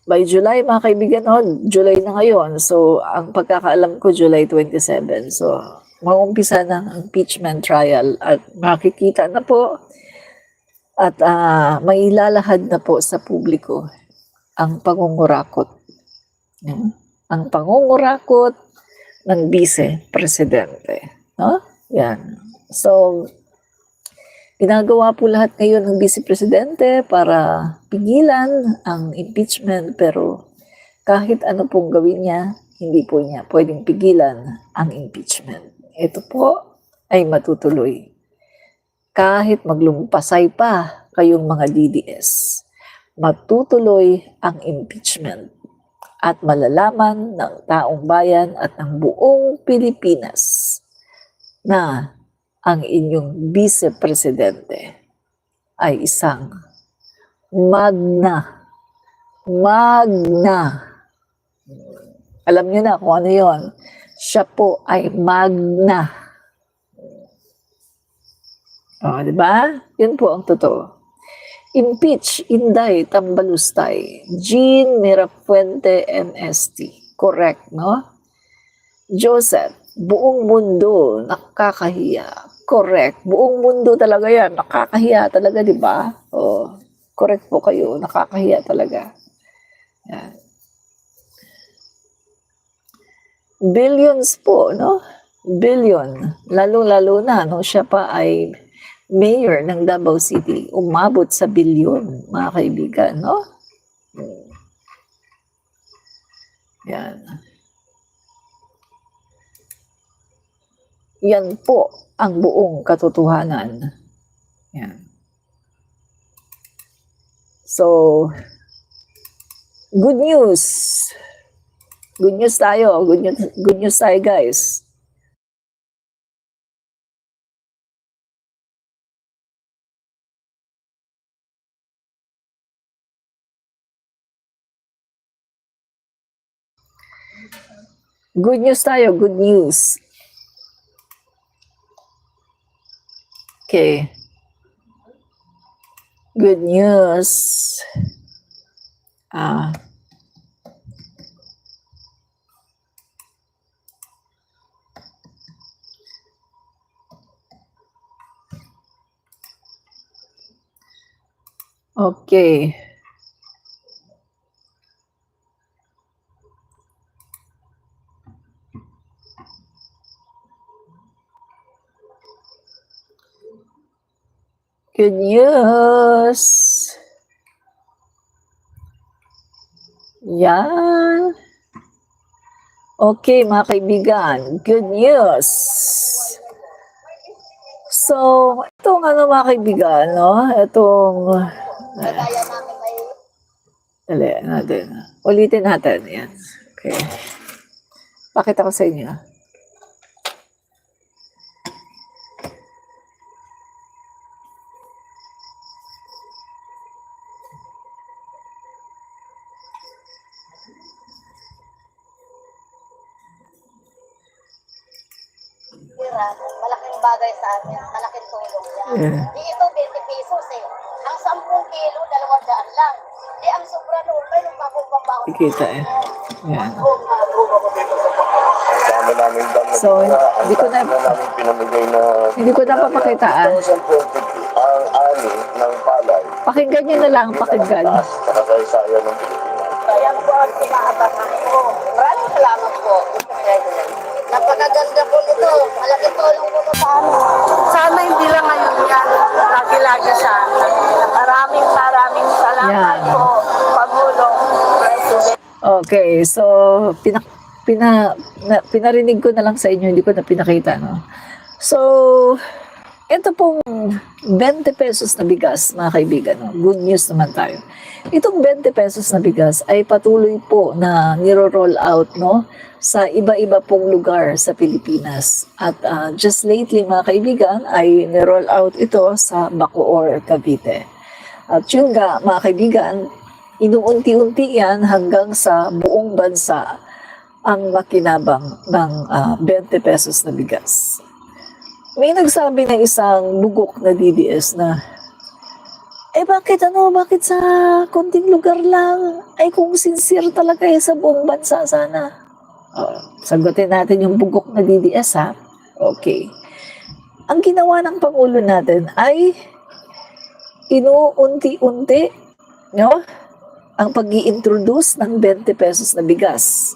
by July, mga kaibigan, July na ngayon. So, ang pagkakaalam ko, July 27. So, maumpisa ng impeachment trial at makikita na po at may ilalahad na po sa publiko ang pangungurakot. Ang pangungurakot ng vice-presidente. No? Yan. So, ginagawa po lahat ngayon ng Vice Presidente para pigilan ang impeachment, pero kahit ano pong gawin niya, hindi po niya pwedeng pigilan ang impeachment. Ito po ay matutuloy. Kahit maglumpasay pa kayong mga DDS, matutuloy ang impeachment at malalaman ng taong bayan at ng buong Pilipinas na ang inyong Vice Presidente ay isang magna. Alam niyo na kung ano yon. Siya po ay magna. O, di ba? Yun po ang totoo. Impeach, Inday, Tambalustay, Jean Mirafuente, MST. Correct, no? Joseph, buong mundo, nakakahiya. Correct. Buong mundo talaga yan. Nakakahiya talaga, di ba? O, correct po kayo. Nakakahiya talaga. Yan. Billions po, no? Billion. Lalo-lalo na, no? Siya pa ay mayor ng Davao City. Umabot sa bilyon, mga kaibigan, no? Yan. Yan po ang buong katotohanan. Yan. So, good news. Good news tayo. Good news tayo, guys. Good news tayo. Good news. Okay. Good news. Okay. Good news. Yan. Okay, mga kaibigan. Good news. So, itong ano mga kaibigan, no? Itong... dali natin. Ulitin natin. Yan. Okay. Pakita ko sa inyo. Malaking bagay sa amin, malaking tulong yan. Di ito 20 pesos eh. Ang 10 kilo, 200 lang. Di ang sobra noon, may nagpapumbang baon. Ikita eh. Yan. Dami namin damit So, hindi ko na namin pinamigay na hindi ko na papakitaan. 2020 ang ani ng palay. Pakinggan nyo na lang, pakinggan. Para sa isaya ng Pilipinas. Kaya po ang pinaabangan ko. Maraming salamat po. Napakaganda po nito. Malaking tulong po sa amin. Sana hindi lang ngayon yan. Lagi-lagi sana. Maraming salamat Yan. po. Pagulong. President. Okay, so pinarinig ko na lang sa inyo, hindi ko na pinakita, no? So, ito pong 20 pesos na bigas, mga kaibigan, no? Good news naman tayo. Itong 20 pesos na bigas ay patuloy po na niro-roll out, no? Sa iba-iba pong lugar sa Pilipinas. At just lately, mga kaibigan, ay niro-roll out ito sa Bacoor, Cavite. At yun nga, mga kaibigan, inuunti-unti yan hanggang sa buong bansa ang makinabang ng 20 pesos na bigas. May nagsabi na isang bugok na DDS na, bakit sa konting lugar lang? Ay kung sincere talaga sa buong bansa sana. Sagutin natin yung bugok na DDS, ha? Okay. Ang ginawa ng Pangulo natin ay inuunti-unti, no? Ang pag-i-introduce ng 20 pesos na bigas.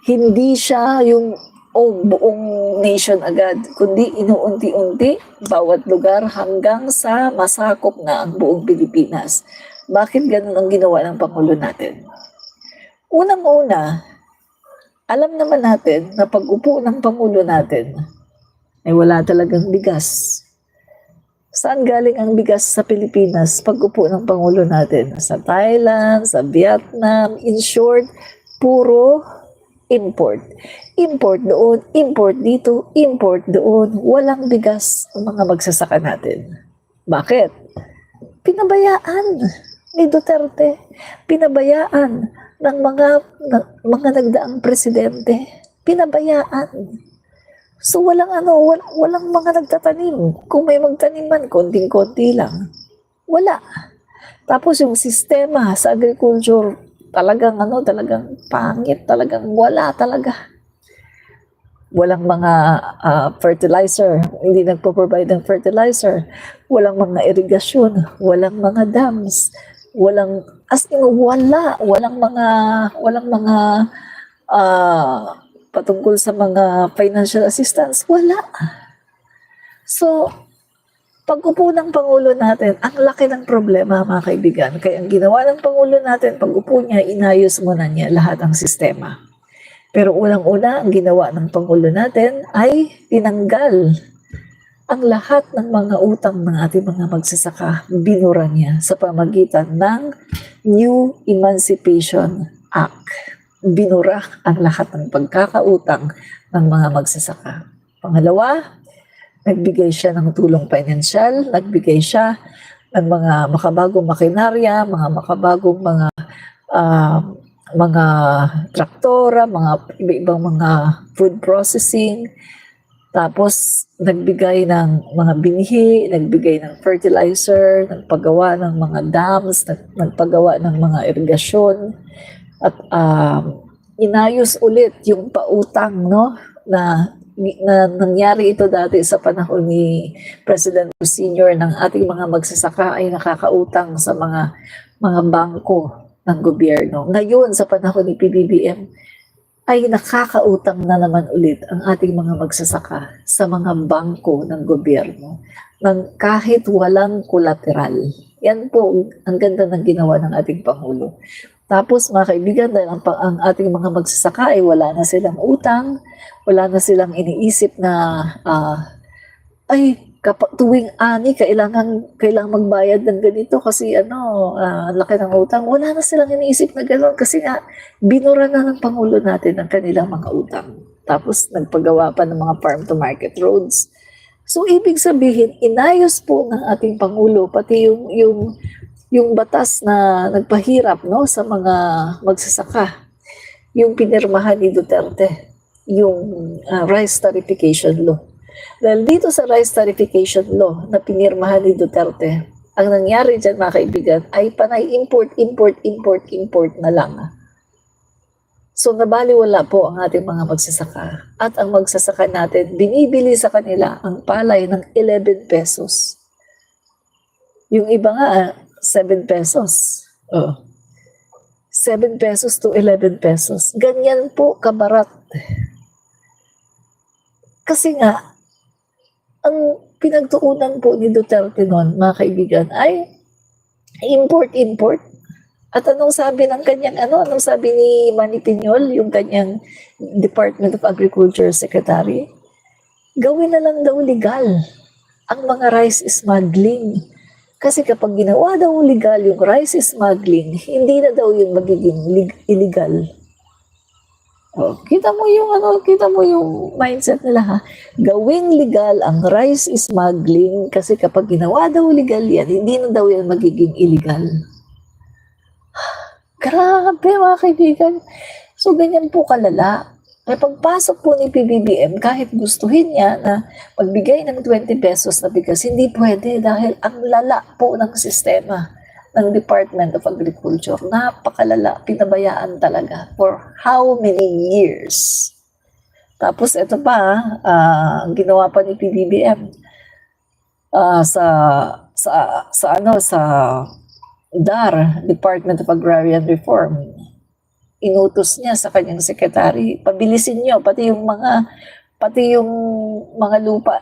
Hindi siya yung o buong nation agad, kundi inuunti-unti bawat lugar hanggang sa masakop na ang buong Pilipinas. Bakit ganun ang ginawa ng Pangulo natin? Unang-una, alam naman natin na pag-upo ng Pangulo natin ay wala talagang bigas. Saan galing ang bigas sa Pilipinas pag-upo ng Pangulo natin? Sa Thailand, sa Vietnam, in short, puro import. Import doon, import dito, import doon. Walang bigas ang mga magsasaka natin. Bakit? Pinabayaan ni Duterte. Pinabayaan ng mga nagdaang presidente. Pinabayaan. So walang walang mga nagtatanim. Kung may magtanim man, konting-konti lang. Wala. Tapos yung sistema sa agriculture, talagang pangit, talagang wala talaga. Walang mga fertilizer, hindi nagpo-provide ng fertilizer. Walang mga irigasyon, walang mga dams, walang mga patungkol sa mga financial assistance, wala. So, pag-upo ng Pangulo natin, ang laki ng problema, mga kaibigan. Kaya ang ginawa ng Pangulo natin, pag-upo niya, inayos muna niya lahat ng sistema. Pero unang-una, ang ginawa ng Pangulo natin ay tinanggal ang lahat ng mga utang ng ating mga magsasaka. Binura niya sa pamagitan ng New Emancipation Act. Binura ang lahat ng pagkakautang ng mga magsasaka. Pangalawa, nagbigay siya ng tulong pinansyal, nagbigay siya ng mga makabagong makinarya, mga makabagong mga traktora, mga iba-ibang mga food processing. Tapos nagbigay ng mga binhi, nagbigay ng fertilizer, nagpagawa ng mga dams, nagpagawa ng mga irigasyon, at inayos ulit yung pautang, no, na nangyari ito dati sa panahon ni President Senior ng ating mga magsasaka ay nakakautang sa mga bangko ng gobyerno. Ngayon sa panahon ni PBBM ay nakakautang na naman ulit ang ating mga magsasaka sa mga bangko ng gobyerno ng kahit walang collateral. Yan po ang ganda ng ginawa ng ating Pangulo. Tapos mga kaibigan, dahil ang ating mga magsasaka ay wala na silang utang, wala na silang iniisip na tuwing ani kailangan magbayad ng ganito kasi laki ng utang. Wala na silang iniisip na gano'n kasi nga binura na ng Pangulo natin ang kanilang mga utang. Tapos nagpagawa pa ng mga farm to market roads. So ibig sabihin, inayos po ng ating Pangulo pati yung batas na nagpahirap, no, sa mga magsasaka, yung pinirmahan ni Duterte, yung rice tarification law. Dahil dito sa rice tarification law na pinirmahan ni Duterte, ang nangyari dyan mga kaibigan ay panay import na lang. So nabaliwala po ang ating mga magsasaka. At ang magsasaka natin, binibili sa kanila ang palay ng 11 pesos. Yung iba nga, 7 pesos. 7 pesos to 11 pesos. Ganyan po kabarat. Kasi nga, ang pinagtuunan po ni Duterte noon, mga kaibigan, ay import. At anong sabi ng anong sabi ni Manny Piñol, yung kanyang Department of Agriculture Secretary? Gawin na lang daw legal ang mga rice smuggling. Kasi kapag ginawa daw legal yung rice smuggling, hindi na daw yun magiging illegal. Kita mo yung mindset nila, ha. Gawing legal ang rice smuggling kasi kapag ginawa daw legal yan, hindi na daw yan magiging illegal. Grabe mga kaibigan. So ganyan po kalala. May pagpasok po ni PBBM, kahit gustuhin niya na magbigay ng 20 pesos na bigas, hindi pwede dahil ang lala po ng sistema ng Department of Agriculture. Napakalala, pinabayaan talaga for how many years. Tapos ito pa, ang ginawa pa ni PBBM sa DAR, Department of Agrarian Reform. inutos niya sa kanyang sekretary, pabilisin niyo pati yung mga lupa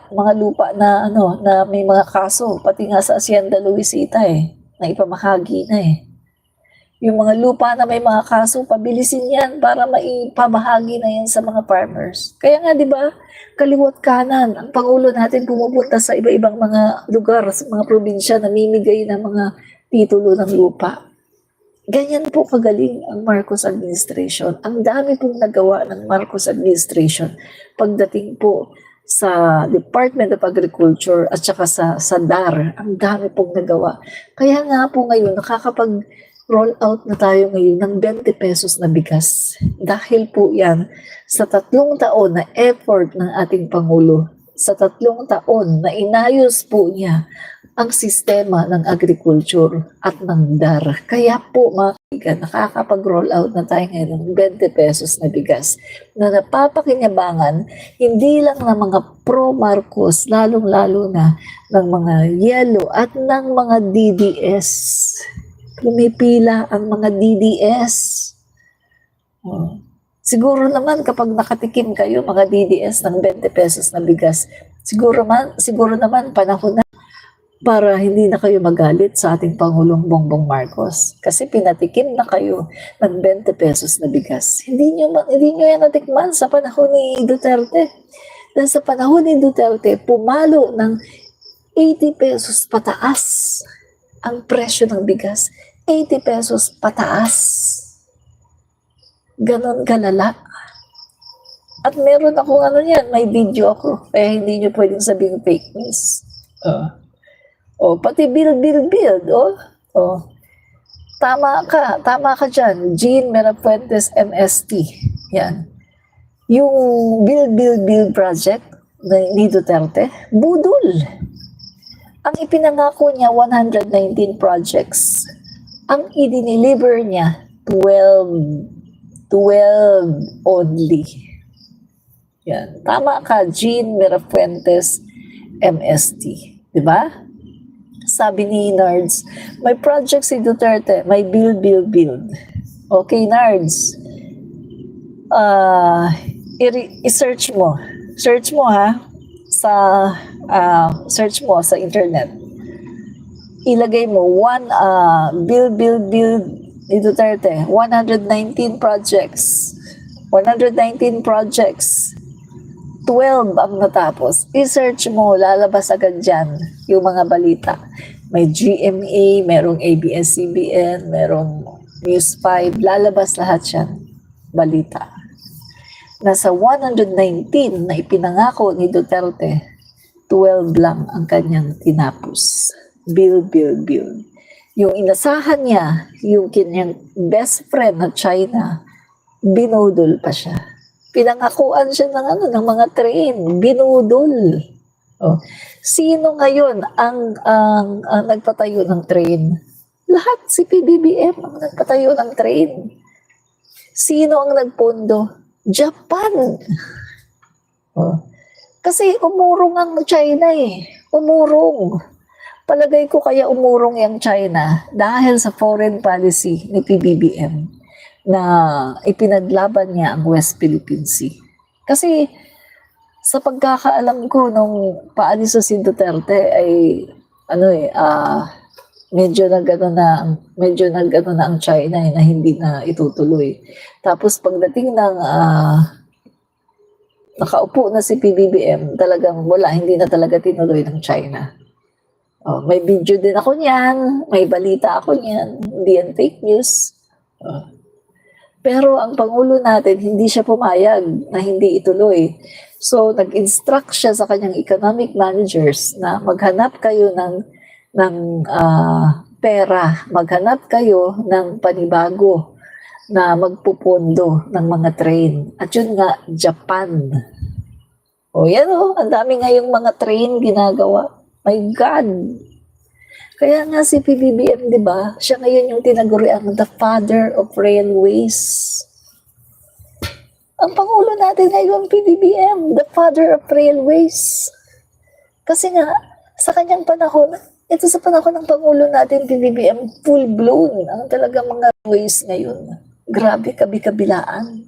na na may mga kaso, pati nga sa Hacienda Luisita na ipamahagi na Yung mga lupa na may mga kaso, pabilisin yan para maipamahagi na yan sa mga farmers. Kaya nga, di ba, kaliwat kanan, ang Pangulo natin pumupunta sa iba-ibang mga lugar, sa mga probinsya, namimigay ng mga titulo ng lupa. Ganyan po kagaling ang Marcos administration. Ang dami pong nagawa ng Marcos administration pagdating po sa Department of Agriculture at saka sa DAR. Ang dami pong nagawa. Kaya nga po ngayon, nakakapag-roll out na tayo ngayon ng 20 pesos na bigas. Dahil po yan sa 3 taon na effort ng ating Pangulo. Sa 3 taon na inayos po niya ang sistema ng agriculture at ng DAR. Kaya po mga kaibigan, nakakapag-roll out na tayo ngayon ng 20 pesos na bigas na napapakinabangan hindi lang ng mga pro-Marcos, lalong-lalo na ng mga yellow at ng mga DDS. Pumipila ang mga DDS. Siguro naman kapag nakatikim kayo mga DDS ng 20 pesos na bigas, siguro naman panahon na para hindi na kayo magalit sa ating Pangulong Bongbong Marcos. Kasi pinatikim na kayo ng 20 pesos na bigas. Hindi nyo yan natikman sa panahon ni Duterte. Dahil sa panahon ni Duterte, pumalo ng 80 pesos pataas ang presyo ng bigas. 80 pesos pataas. Ganon kalala. At meron akong may video ako. Kaya hindi nyo pwedeng sabihin fake news. Pati build. Tama ka dyan. Jean Merafuentes MST. Yan. Yung build project ni Duterte, budol. Ang ipinangako niya, 119 projects. Ang i-deliver niya, 12 only. Yan. Tama ka, Jean Merafuentes MST. Diba? Sabi ni Nards, may project si Duterte, may build. Okay, Nards. I-search mo. Search mo search mo sa internet. Ilagay mo build ni Duterte, 119 projects. 119 projects. 12 ang natapos. I-search mo, lalabas agad dyan yung mga balita. May GMA, merong ABS-CBN, merong News 5, lalabas lahat yan. Balita. Nasa 119 na ipinangako ni Duterte, 12 lang ang kanyang tinapos. Build. Yung inasahan niya, yung kanyang best friend na China, binudol pa siya. Pinangakuan siya ng mga train, binudol. Sino ngayon ang nagpatayo ng train? Lahat si PBBM ang nagpatayo ng train. Sino ang nagpondo? Japan. Kasi umurong ang China Umurong. Palagay ko kaya umurong yung China dahil sa foreign policy ni PBBM na ipinaglaban niya ang West Philippine Sea. Kasi sa pagkakaalam ko nung paalis si Duterte ay medyo nagano na ang China na hindi na itutuloy. Tapos pagdating ng nakaupo na si PBBM, talagang hindi na talaga tinuloy ng China. May video din ako niyan, may balita ako niyan, hindi yan fake news. Pero ang Pangulo natin, hindi siya pumayag na hindi ituloy. So, nag-instruct siya sa kanyang economic managers na maghanap kayo ng pera, maghanap kayo ng panibago na magpupondo ng mga train. At yun nga, Japan. Ang dami ngayong mga train ginagawa. My God! Kaya nga si PBBM, di ba? Siya ngayon yung tinaguriang the father of railways. Ang Pangulo natin ngayon, PBBM, the father of railways. Kasi nga, sa kanyang panahon, ito sa panahon ng Pangulo natin, PBBM, full-blown ang talagang mga railways ngayon. Grabe, kabi-kabilaan.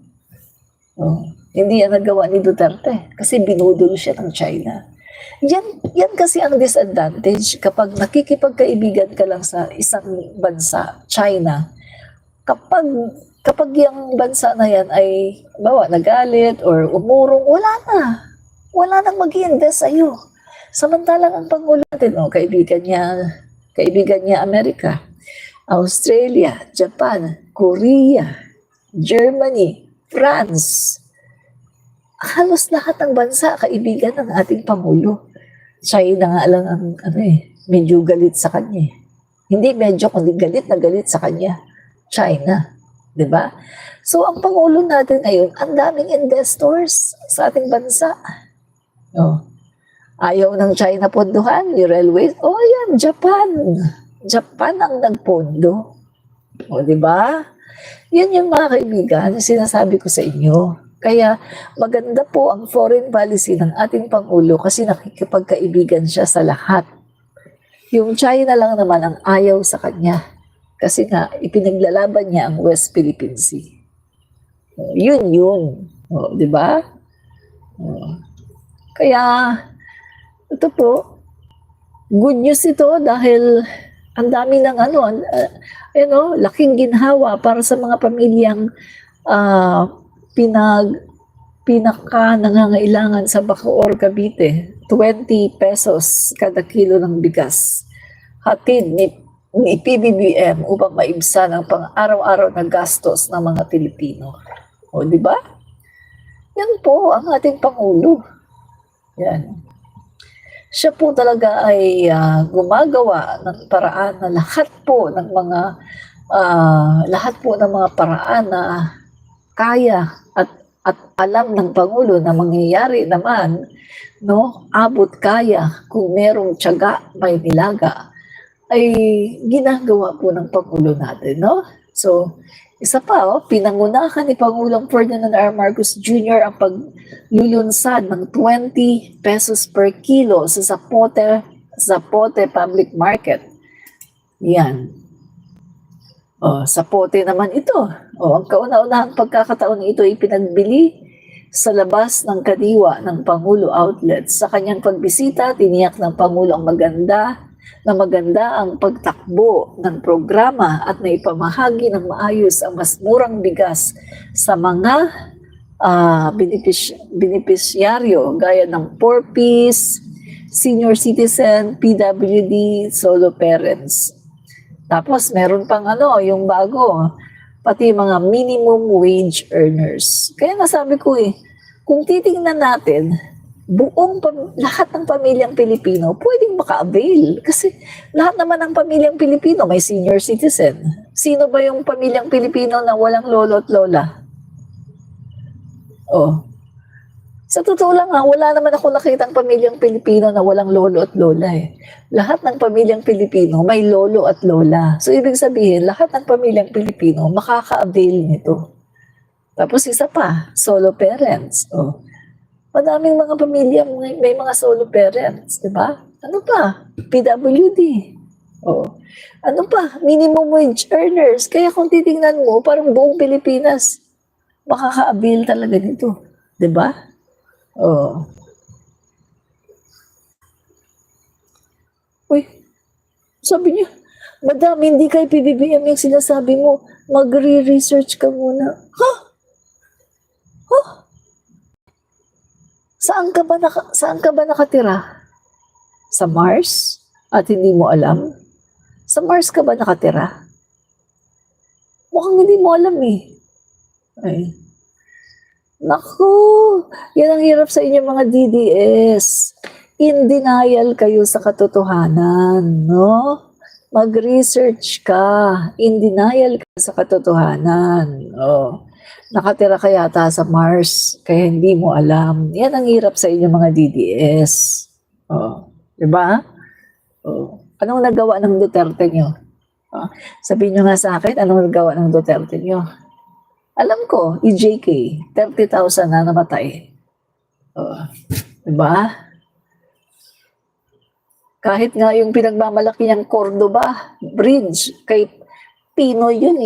Oh, hindi yan nagawa ni Duterte kasi binudol siya ng China. Yan kasi ang disadvantage kapag nakikipagkaibigan ka lang sa isang bansa, China. Kapag yung bansa na yan ay nagalit or umurong, wala na. Wala nang mag-i-invest sa'yo. Samantalang ang Pangulo natin, kaibigan niya Amerika, Australia, Japan, Korea, Germany, France. Halos lahat ng bansa, kaibigan ng ating Pangulo. China nga lang ang medyo galit sa kanya. Hindi medyo, kundi galit na galit sa kanya. China. 'Di ba? So, ang Pangulo natin ngayon, ang daming investors sa ating bansa. Ayaw ng China pondohan, yung railways. Yan, Japan. Japan ang nagpondo. 'Di ba? Yan yung mga kaibigan, sinasabi ko sa inyo. Kaya maganda po ang foreign policy ng ating Pangulo kasi nakikipagkaibigan siya sa lahat. Yung China lang naman ang ayaw sa kanya. Kasi nga, ipinaglalaban niya ang West Philippine Sea. Yun. Di ba? Kaya, ito po, good news ito dahil ang dami ng laking ginhawa para sa mga pamilyang pinaka nangangailangan sa Bacoor, Cavite. 20 pesos kada kilo ng bigas. Hatid ni PBBM upang maibsan ang pang-araw-araw na gastos ng mga Pilipino. Di ba? Yan po ang ating Pangulo. Yan. Siya po talaga ay gumagawa ng paraan na lahat po ng mga paraan na kaya at alam ng Pangulo na mangyayari naman, abot kaya kung merong tiyaga, may nilaga, ay ginagawa po ng Pangulo natin, So, isa pa, pinangunahan ni Pangulong Ferdinand R. Marcos Jr. ang paglulunsad ng 20 pesos per kilo sa Zapote Public Market. Yan. Sa pote naman ito. Ang kauna-unahang pagkakataon ito ay pinagbili sa labas ng kadiwa ng Pangulo Outlet. Sa kanyang pagbisita, tiniyak ng Pangulo ang maganda ang pagtakbo ng programa at naipamahagi ng maayos ang mas murang bigas sa mga benepisyaryo gaya ng 4-piece, senior citizen, PWD, solo parents. Tapos meron pang yung bago, pati mga minimum wage earners. Kaya nasabi ko kung titingnan natin, lahat ng pamilyang Pilipino pwedeng maka-avail. Kasi lahat naman ng pamilyang Pilipino may senior citizen. Sino ba yung pamilyang Pilipino na walang lolo at lola? Sa totoo lang wala naman ako nakitang pamilyang Pilipino na walang lolo at lola Lahat ng pamilyang Pilipino may lolo at lola. So, ibig sabihin, lahat ng pamilyang Pilipino makaka-avail nito. Tapos isa pa, solo parents. Madaming mga pamilya may mga solo parents, di ba? Ano pa? PWD. Ano pa? Minimum wage earners. Kaya kung titingnan mo, parang buong Pilipinas, makaka-avail talaga nito. Di ba? Sabi niya, Madam, hindi kay PBBM yung sinasabi mo, magre-research ka muna. Saan ka ba nakatira? Sa Mars? At hindi mo alam? Sa Mars ka ba nakatira? Mukhang hindi mo alam Naku, yan ang hirap sa inyo mga DDS. In denial kayo sa katotohanan, Mag-research ka. In denial ka sa katotohanan. Nakatira ka yata sa Mars, kaya hindi mo alam. Yan ang hirap sa inyo mga DDS. Diba? Anong nagawa ng Duterte nyo? Sabihin nyo nga sa akin, anong nagawa ng Duterte nyo? Alam ko, EJK, 30,000 na namatay. Diba? Kahit nga yung pinagmamalaki niyang Cordoba Bridge, kay Pinoy yun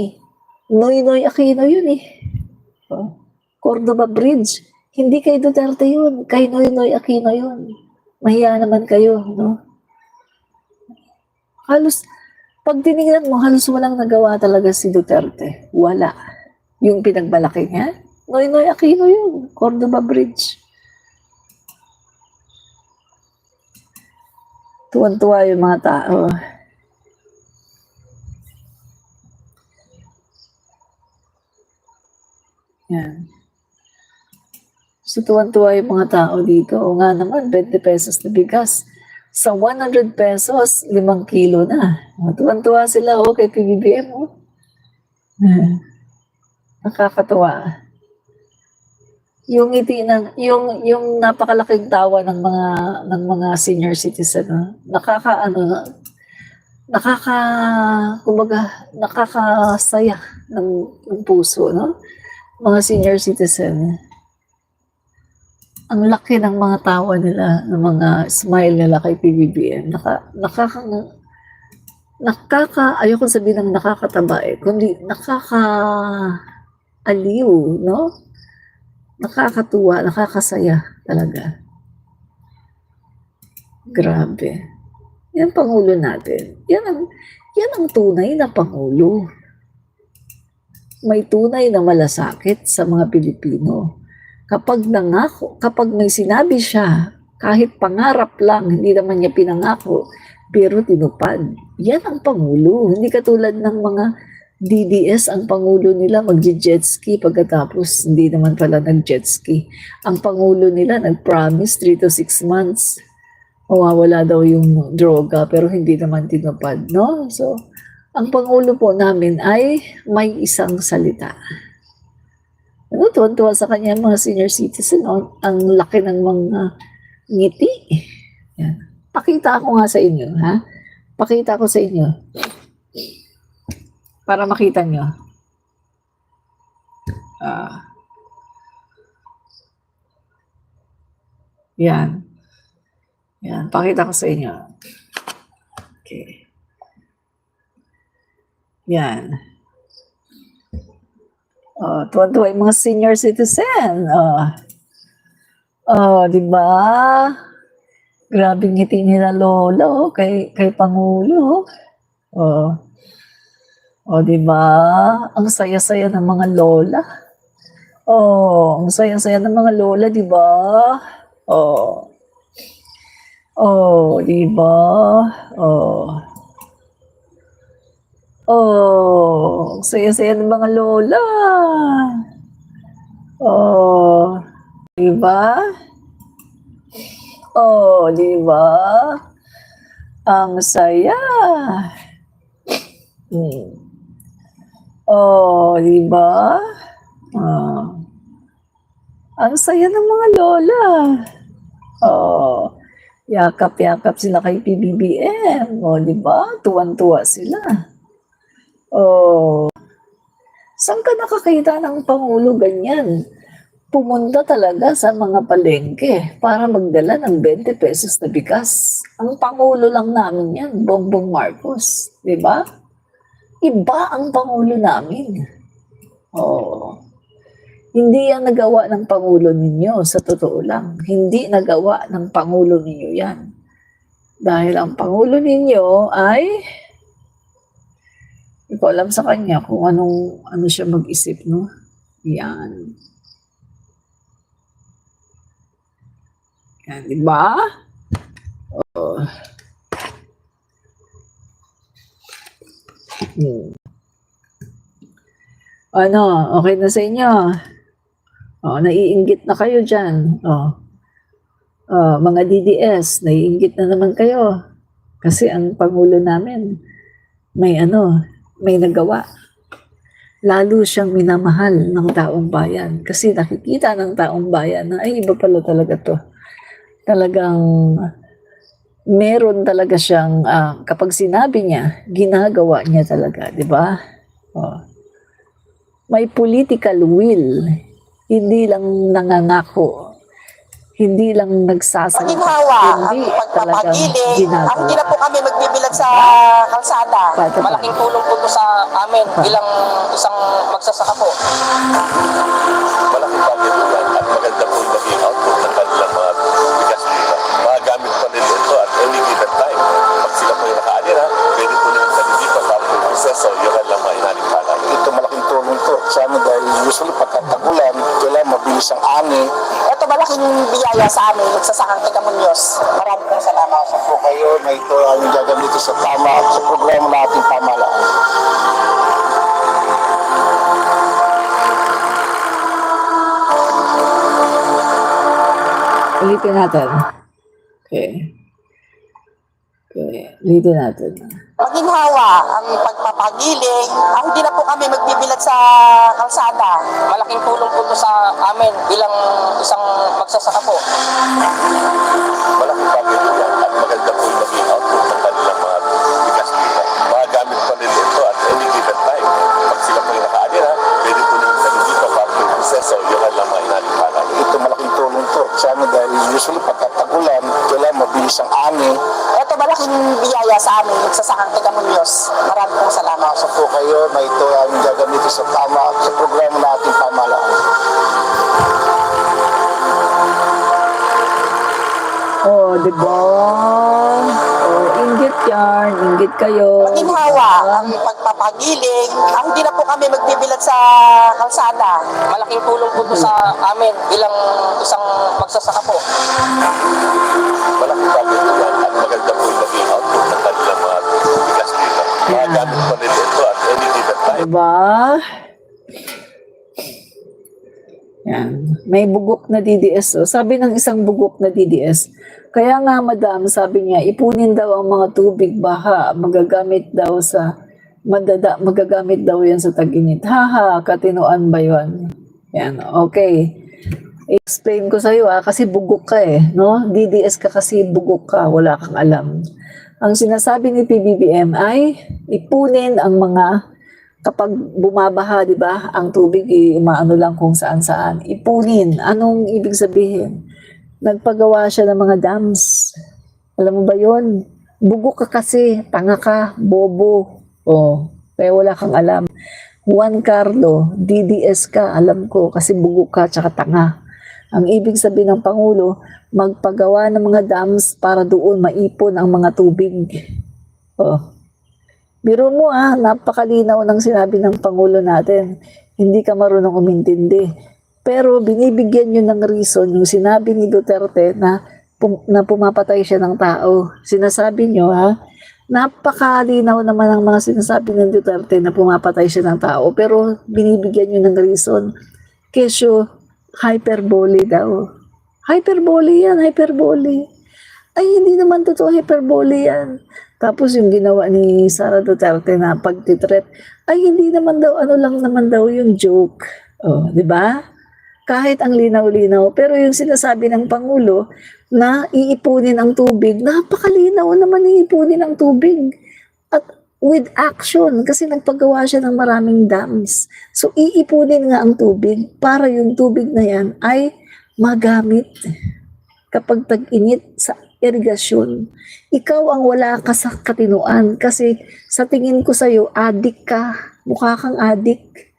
Noynoy Aquino yun eh. Oh. Cordova Bridge. Hindi kay Duterte yun. Kay Noynoy Aquino yun. Mahiya naman kayo, no? Halos, pag tinignan mo, halos walang nagawa talaga si Duterte. Wala. Yung pinagbalaki niya, Noynoy Aquino yun. Cordova Bridge. Tuwan-tuwa yung mga tao. Yan. So, tuwan-tuwa yung mga tao dito. O nga naman, 20 pesos na bigas. Sa 100 pesos, 5 kilo na. O, tuwan-tuwa sila, kay PBBM. Nakakatuwa. Yung ngiti ng, yung napakalaking tawa ng mga senior citizen, kumbaga, nakakasaya ng puso, no? Mga senior citizen, ang laki ng mga tawa nila, ng mga smile nila kay PBBM. Ayoko sabihin ng nakakataba kundi nakakaaliw, no? Nakakatuwa, nakakasaya talaga. Grabe. Yan Pangulo natin. Yan ang tunay na Pangulo. May tunay na malasakit sa mga Pilipino. Kapag may sinabi siya, kahit pangarap lang, hindi naman niya pinangako, pero tinupad. Yan ang Pangulo. Hindi katulad ng mga DDS, ang Pangulo nila mag-jet ski pagkatapos hindi naman pala nag-jet ski. Ang Pangulo nila nag-promise 3 to 6 months. Mawawala daw yung droga pero hindi naman tinupad, no? So, ang Pangulo po namin ay may isang salita. Ano, tuwan-tuwa sa kanya mga senior citizen, ang laki ng mga ngiti. Yan. Pakita ko nga sa inyo, ha? Pakita ko sa inyo. Para makita nyo. Yan. Yan, pakita ko sa inyo. Okay. Yan. Tuwan-tuwa yung mga senior citizen. Di ba? Grabe ngiti nila Lola, kay Pangulo. Di ba? Ang saya-saya ng mga lola. Ang saya-saya ng mga lola, di ba? Di ba? Ang saya-saya ng mga lola. Di ba? Di ba? Ang saya. Di ba? Ang saya ng mga lola. Yakap-yakap sila kay PBBM. Di ba? Tuwan-tuwa sila. Saan ka nakakita ng Pangulo ganyan? Pumunta talaga sa mga palengke para magdala ng 20 pesos na bigas. Ang Pangulo lang namin yan, Bongbong Marcos. Di ba? Iba ang Pangulo namin. Hindi yan nagawa ng Pangulo ninyo, sa totoo lang. Hindi nagawa ng Pangulo ninyo yan. Dahil ang Pangulo ninyo ay, hindi ko alam sa kanya kung ano siya mag-isip, no? Yan. Yan, di ba? Okay na sa inyo? Naiinggit na kayo dyan. Mga DDS, naiinggit na naman kayo. Kasi ang Pangulo namin, may nagawa. Lalo siyang minamahal ng taong bayan. Kasi nakikita ng taong bayan na ay iba pala talaga to. Talagang meron talaga siyang, kapag sinabi niya, ginagawa niya talaga, di ba? May political will. Hindi lang nangangako. Hindi lang nagsasalita. Hindi talagang ginagawa. Hindi na po kami magbibilag sa kalsada. Malaking tulong po sa amin bilang isang magsasaka po. Malaking bagay po yan at maganda po yung naging output ng kanilang mga bigas nila. Magamit pa nila ito at any given time. Pag sila po yung nakaali na, pwede po nila sa dito para po yung proseso yung kanilang mga inaling palay. Ito malaking tulong to sa amin dahil usually pagkatagulan, kailangan mabilis ang ani. Ito malaking biyaya sa amin, nagsasakang Tagamunyos. Maraming pong salamat. Sa po kayo na ito ang gagamit sa tama at sa programa nating pamahalaan. Ulitin natin. Okay. Okay. Ulitin natin. Maginhawa ang pagpapagiling, hindi na po kami magbibilag sa kalsada. Malaking tulong po ito sa amin bilang isang magsasaka po. Malaking bagay po yan at maganda po yung naging output ng kanilang mga bigas nila. Magamit pa nila ito at any given time. Pag sila po yung nakaali na, pwede po nila sa dito para po yung proseso yung kanilang mga inaling palay. Ito malaking tulong to sa amin dahil usually pagkatagulan, kailangan mabilis ang ani. Ito malaking biyaya sa amin, nagsasakang Tagamunyos. Maraming pong salamat. Sa po kayo na ito ang gagamit sa tama at sa programa nating pamahalaan. Oh, di ba? Oh, inggit yan. Inggit kayo. Maginhawa ang pagpapagiling, hindi na po kami magbibilag sa kalsada. Malaking tulong po ito sa amin bilang isang magsasaka po. Malaking bagay po yan at maganda po yung naging output ng kanilang mga bigas nila. Magamit pa nila ito at any given time. Diba? Yan. May bugok na DDS. Oh. Sabi ng isang bugok na DDS, kaya nga madam, sabi niya, ipunin daw ang mga tubig baha, magagamit daw yan sa tag-init. Haha, katinoan ba yun? Yan, okay. I-explain ko sa'yo kasi bugok ka no? DDS ka kasi bugok ka, wala kang alam. Ang sinasabi ni PBBM ay ipunin ang mga kapag bumabaha, di ba, ang tubig umaano lang kung saan-saan. Ipunin. Anong ibig sabihin? Nagpagawa siya ng mga dams. Alam mo ba yon? Bugok ka kasi, tanga ka, bobo. Oh, kaya wala kang alam. Juan Carlo, DDS ka, alam ko, kasi bugok ka, tsaka tanga. Ang ibig sabihin ng Pangulo, magpagawa ng mga dams para doon maipon ang mga tubig. Oh. Biro mo napakalinaw ng sinabi ng Pangulo natin. Hindi ka marunong umintindi. Pero binibigyan nyo ng reason yung sinabi ni Duterte na pumapatay siya ng tao. Sinasabi nyo napakalinaw naman ang mga sinasabi ng Duterte na pumapatay siya ng tao. Pero binibigyan nyo ng reason. Kesyo, hyperbole daw. Hyperbole yan, hyperbole. Ay, hindi naman totoo hyperbole yan. Tapos yung ginawa ni Sara Duterte na pagtitret, ay hindi naman daw, ano lang naman daw yung joke. Oh, di ba? Kahit ang linaw-linaw. Pero yung sinasabi ng Pangulo na iipunin ang tubig, napakalinaw naman iipunin ang tubig. At with action, kasi nagpagawa siya ng maraming dams. So iipunin nga ang tubig para yung tubig na yan ay magamit kapag tag-init sa irigasyon. Ikaw ang wala ka sa katinuan kasi sa tingin ko sa'yo, adik ka. Mukha kang adik.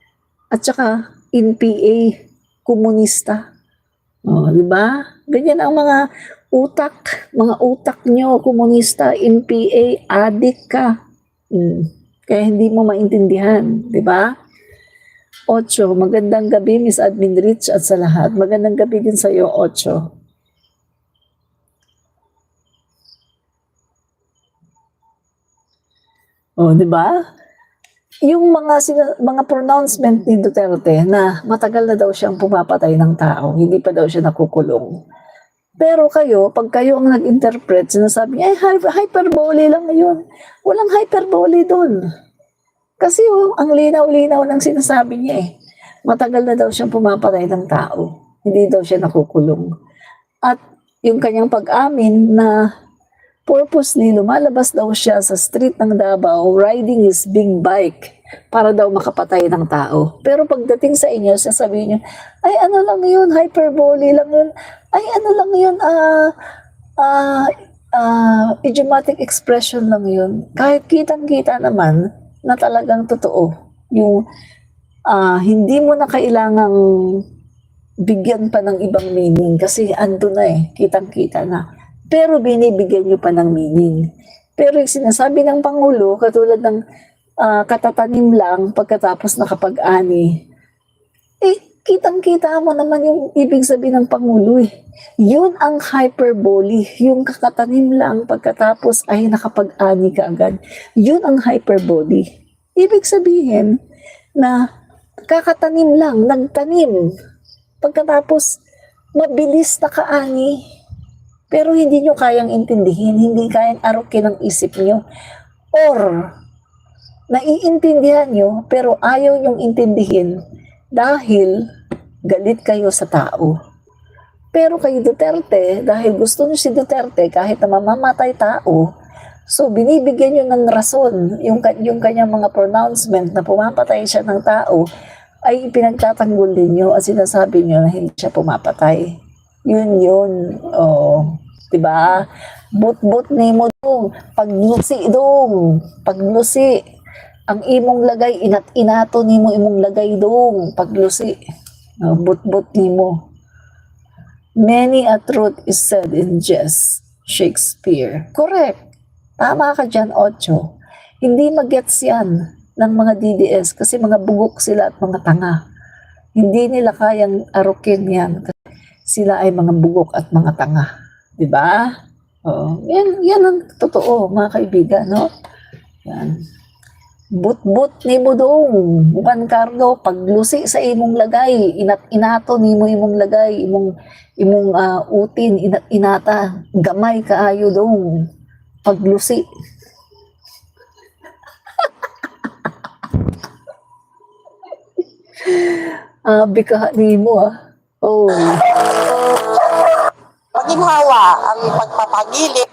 At saka, NPA, komunista. Oh, di ba? Ganyan ang mga utak nyo, komunista, NPA, adik ka. Kaya hindi mo maintindihan, di ba? 8, magandang gabi, Miss Admin Rich at sa lahat. Magandang gabi din sa'yo, 8. Oh, 'di ba? Yung mga pronouncement ni Duterte na matagal na daw siyang pumapatay ng tao, hindi pa daw siya nakukulong. Pero kayo, pag kayo ang nag-interpret, sinasabi niya, hyperbole lang ngayon. Walang hyperbole doon. Kasi ang linaw-linaw ng sinasabi niya matagal na daw siyang pumapatay ng tao. Hindi daw siya nakukulong. At yung kanyang pag-amin na purposely, lumalabas daw siya sa street ng Davao riding his big bike para daw makapatay ng tao. Pero pagdating sa inyo, sasabihin niyo, ay ano lang yun, hyperbole lang yun, ay ano lang yun, idiomatic expression lang yun. Kahit kitang-kita naman na talagang totoo yung hindi mo na kailangang bigyan pa ng ibang meaning kasi ando na kitang-kita na. Pero binibigyan nyo pa ng meaning. Pero yung sinasabi ng Pangulo, katulad ng katatanim lang pagkatapos nakapag-ani, kitang-kita mo naman yung ibig sabihin ng Pangulo Yun ang hyperbole, yung kakatanim lang pagkatapos ay nakapag-ani ka agad. Yun ang hyperbole. Ibig sabihin na kakatanim lang, nagtanim. Pagkatapos, mabilis na kaani. Pero hindi nyo kayang intindihin, hindi kayang arukin ang isip nyo. Or, naiintindihan nyo, pero ayaw yung intindihin dahil galit kayo sa tao. Pero kay Duterte, dahil gusto nyo si Duterte kahit na mamamatay tao, so binibigyan nyo ng rason yung kanyang mga pronouncement na pumapatay siya ng tao, ay ipinagtatanggol ninyo at sinasabi nyo na hindi siya pumapatay. Yun. Diba? But ni mo dong, paglusi. Ang imong lagay, inato ni mo imong lagay dong, paglusi. But ni mo. Many a truth is said in jest, Shakespeare. Correct. Tama ka dyan, Ocho. Hindi magets yan ng mga DDS kasi mga bugok sila at mga tanga. Hindi nila kayang arukin yan kasi sila ay mga bugok at mga tanga. Diba? Yan ang totoo, mga kaibigan, no? Yan. But ni mo dong, Juan Carlo, paglusi sa imong lagay, inato ni mo imong lagay, imong utin, inata, gamay kaayo dong, paglusi. Bika ni mo Paginhawa ang pagpapagilip.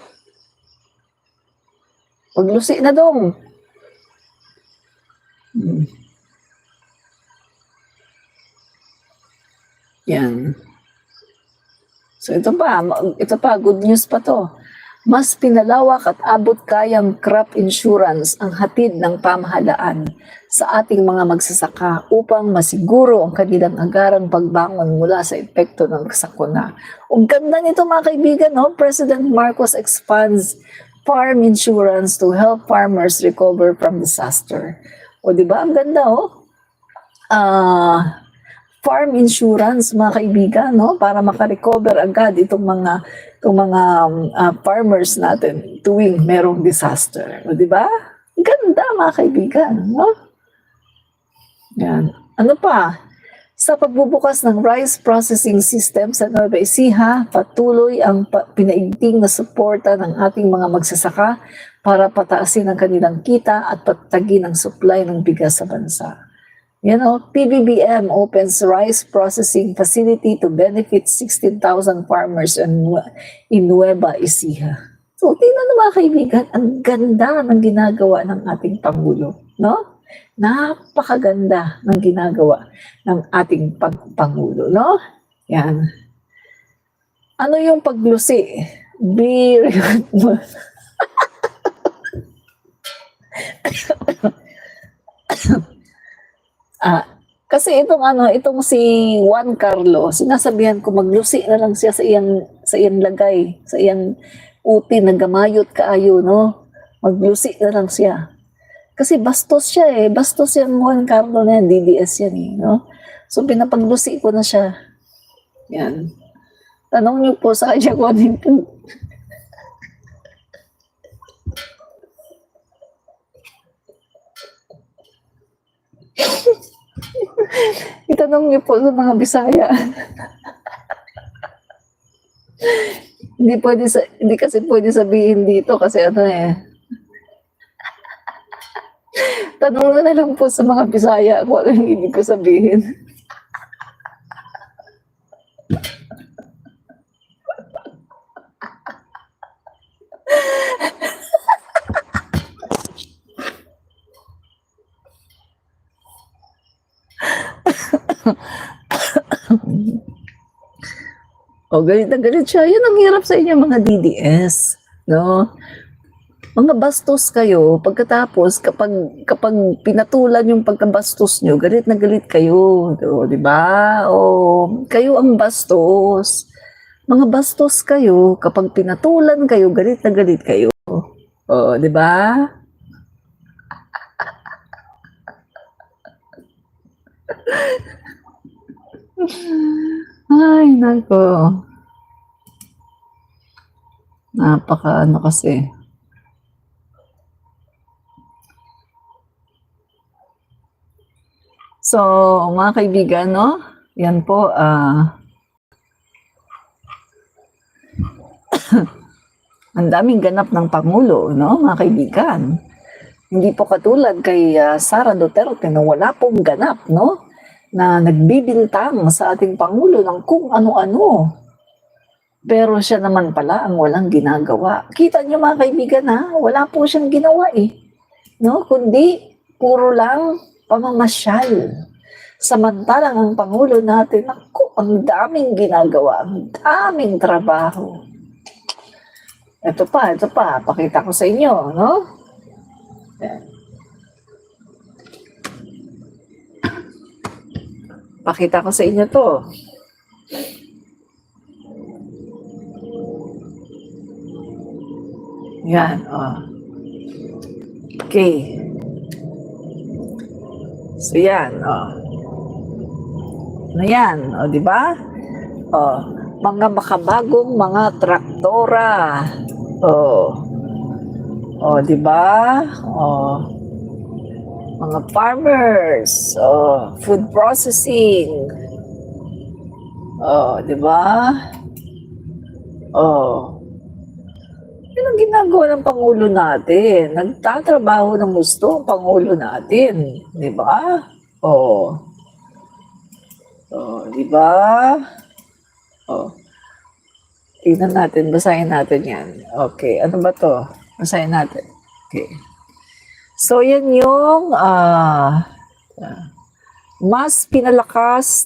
Paglusi na dong. Yan. So ito pa, good news pa to. Mas pinalawak at abot kayang crop insurance ang hatid ng pamahalaan sa ating mga magsasaka upang masiguro ang kanilang agarang pagbangon mula sa epekto ng sakuna. Ang ganda nito mga kaibigan, no? President Marcos expands farm insurance to help farmers recover from disaster. O di ba? Ang ganda, farm insurance mga kaibigan, no? Para makarecover agad itong mga farmers natin tuwing merong disaster. O di ba? Ganda mga kaibigan, no? Yan. Ano pa? Sa pagbubukas ng rice processing system sa Nueva Ecija, patuloy ang pinaigting na suporta ng ating mga magsasaka para pataasin ang kanilang kita at patagin ang supply ng bigas sa bansa. PBBM opens rice processing facility to benefit 16,000 farmers in Nueva Ecija. So, tingnan na mga kaibigan, ang ganda ng ginagawa ng ating Pangulo, no? Napakaganda ng ginagawa ng ating Pangulo, no? Yan. Ano yung paglusi? Kasi itong si Juan Carlo, sinasabihan ko maglusi na lang siya sa iyang lagay, sa iyang uti na gamayot kaayo, no? Maglusi na lang siya. Kasi bastos siya bastos yan Juan Carlo na yan, DDS yan no? So pinapaglusi ko na siya. Yan. Tanong niyo po sa kanya kung ano yung itanong niyo po sa mga Bisaya. Hindi kasi pwede sabihin dito kasi tanong na lang po sa mga Bisaya kung ano yung ibig ko sabihin. Galit na galit siya. Yan ang hirap sa inyo mga DDS. No? mga bastos kayo, pagkatapos kapag pinatulan yung pagkabastos nyo, galit na galit kayo, di ba? O kayo ang bastos. Mga bastos kayo, kapag pinatulan kayo, galit na galit kayo. O, di ba? Ay, nako. Napaka ano kasi. So, mga kaibigan, no? Yan po, ang daming ganap ng Pangulo, no, mga kaibigan. Hindi po katulad kay Sara Duterte na wala pong ganap, no? Na nagbibintang sa ating Pangulo ng kung ano-ano. Pero siya naman pala ang walang ginagawa. Kita niyo mga kaibigan ha, wala po siyang ginawa eh. No? Kundi puro lang pamamasyal. Samantalang ang Pangulo natin, naku, ang daming ginagawa, ang daming trabaho. Ito pa, pakita ko sa inyo, no? Yan. Pakita ko sa inyo to. Yan, Okay. So yan, Ano yan, di ba? Mga makabagong mga traktora. Di ba? Mga farmers, food processing. Di ba? Yan ang ginagawa ng Pangulo natin. Nagtatrabaho ng gusto ang Pangulo natin. Di ba? Di ba? Tingnan natin, basahin natin yan. Okay, ano ba to? Basahin natin. Okay. So, yan yung mas pinalakas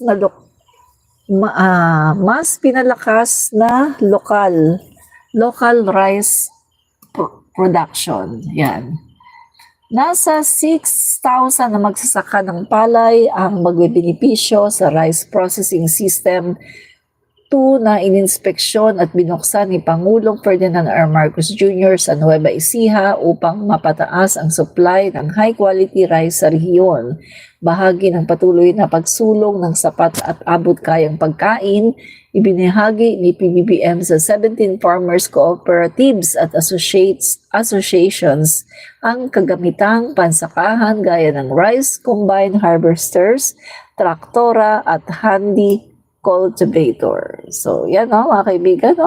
na local rice production. Yan. Nasa 6,000 na magsasaka ng palay ang magbebenepisyo sa rice processing system 2 na ininspeksyon at binuksan ni Pangulong Ferdinand R. Marcos Jr. sa Nueva Ecija upang mapataas ang supply ng high-quality rice sa rehiyon. Bahagi ng patuloy na pagsulong ng sapat at abot-kayang pagkain, ibinahagi ni PBBM sa 17 farmers cooperatives at associations ang kagamitang pansakahan gaya ng rice combine harvesters, traktora at handy cultivator. So, yan mga kaibigan,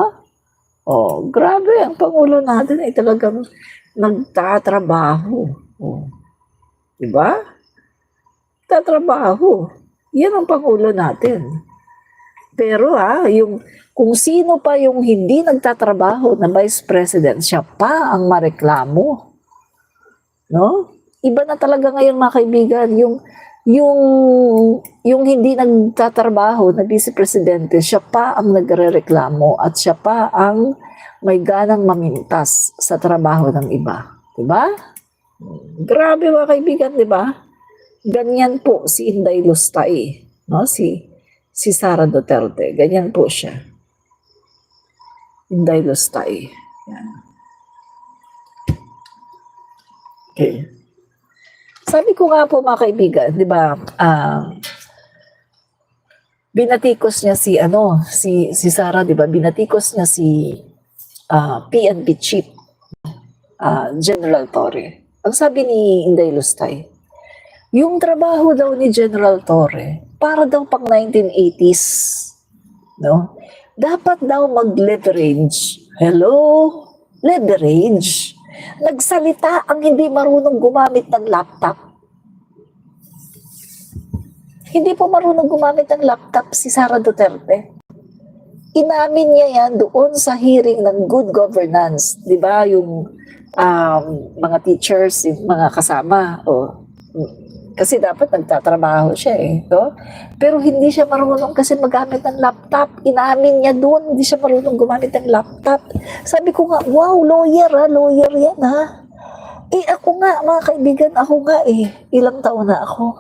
grabe, ang Pangulo natin ay talagang nagtatrabaho. Diba? Tatrabaho. Yan ang Pangulo natin. Pero kung sino pa yung hindi nagtatrabaho na Vice President, siya pa ang mareklamo. No? Iba na talaga ngayon mga kaibigan, yung hindi nagtatrabaho na Vice Presidente, siya pa ang nagrereklamo at siya pa ang may ganang mamintas sa trabaho ng iba. Diba? Grabe mga kaibigan, diba? Ganyan po si Inday Lustay, no? Si Sara Duterte. Ganyan po siya. Inday Lustay. Yan. Okay. Sabi ko nga po mga kaibigan, di ba, binatikos niya si Sara, di ba, binatikos niya si PNP Chief General Torre. Ang sabi ni Inday Lustay, yung trabaho daw ni General Torre, para daw pang 1980s, no? Dapat daw mag-leverage. Hello? Leverage? Nagsalita ang hindi marunong gumamit ng laptop. Hindi po marunong gumamit ng laptop si Sara Duterte. Inamin niya yan doon sa hearing ng good governance. Di ba yung mga teachers, yung mga kasama, Kasi dapat nagtatrabaho siya eh, no? Pero hindi siya marunong kasi magamit ng laptop. Inamin niya doon, hindi siya marunong gumamit ng laptop. Sabi ko nga, wow, lawyer yan ha. Eh ako nga, mga kaibigan, ako nga eh. Ilang taon na ako?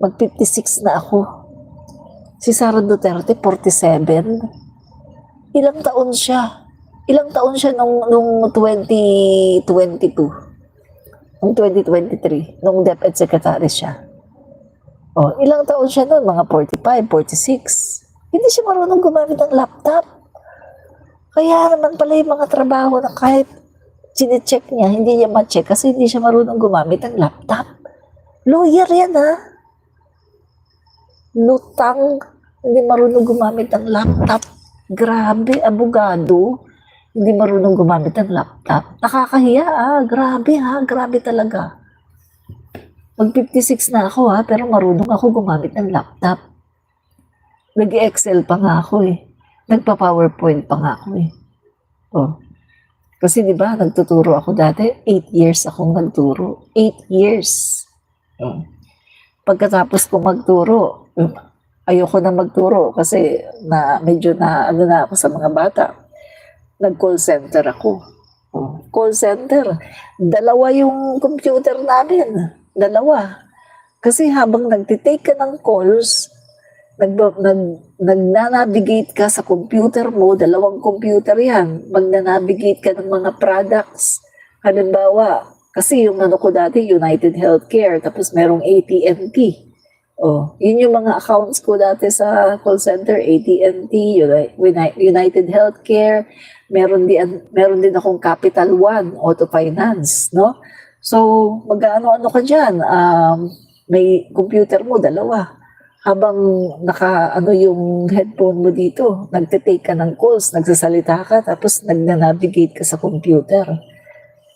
Mag-56 na ako. Si Sara Duterte, 47. Ilang taon siya? Ilang taon siya nung 2022? Nung 2023, nung DepEd Secretary siya. Oh, ilang taon siya noon? Mga 45, 46. Hindi siya marunong gumamit ng laptop. Kaya naman pala yung mga trabaho na kahit chinecheck niya, hindi niya ma-check kasi hindi siya marunong gumamit ng laptop. Lawyer yan ha. Lutang, hindi marunong gumamit ng laptop. Grabe, abogado, hindi marunong gumamit ng laptop. Nakakahiya grabe talaga. Mag-56 na ako pero marunong ako gumamit ng laptop. Nag-Excel pa nga ako eh. Nagpa-PowerPoint pa nga ako eh. Oh. Kasi di ba, nagtuturo ako dati, 8 years akong nagturo. 8 years. Pagkatapos ko magturo, ayoko na magturo kasi medyo na ako sa mga bata. Nag-call center ako. Call center. 2 yung computer namin. 2. Kasi habang nagtitake ka ng calls, nag-navigate ka sa computer mo, 2 computer yan. Mag-navigate ka ng mga products. Halimbawa, kasi yung ko dati, United Healthcare, tapos merong AT&T. Oh, yun yung mga accounts ko dati sa call center, AT&T, United Healthcare, meron din akong Capital One, Auto Finance, no? So, mag-ano ka dyan, may computer mo, 2. Habang yung headphone mo dito, nagtitake ka ng calls, nagsasalita ka, tapos nag-navigate ka sa computer.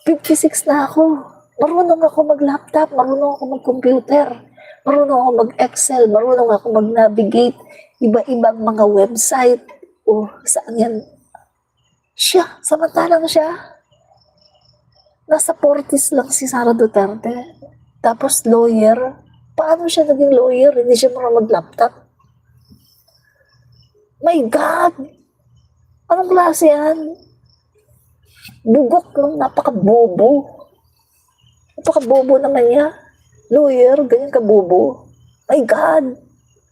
56 na ako. Marunong ako mag-laptop, marunong ako mag-computer, marunong ako mag-Excel, marunong ako mag-navigate, iba-ibang mga website. Saan yan? Siya, samantalang siya. Nasa 40s lang si Sara Duterte. Tapos lawyer. Paano siya naging lawyer? Hindi siya marunong mag-laptop. My God! Anong klase yan? Bugok ng napaka-bobo. Napaka-bobo naman niya. Lawyer, ganyan ka-bobo. My God!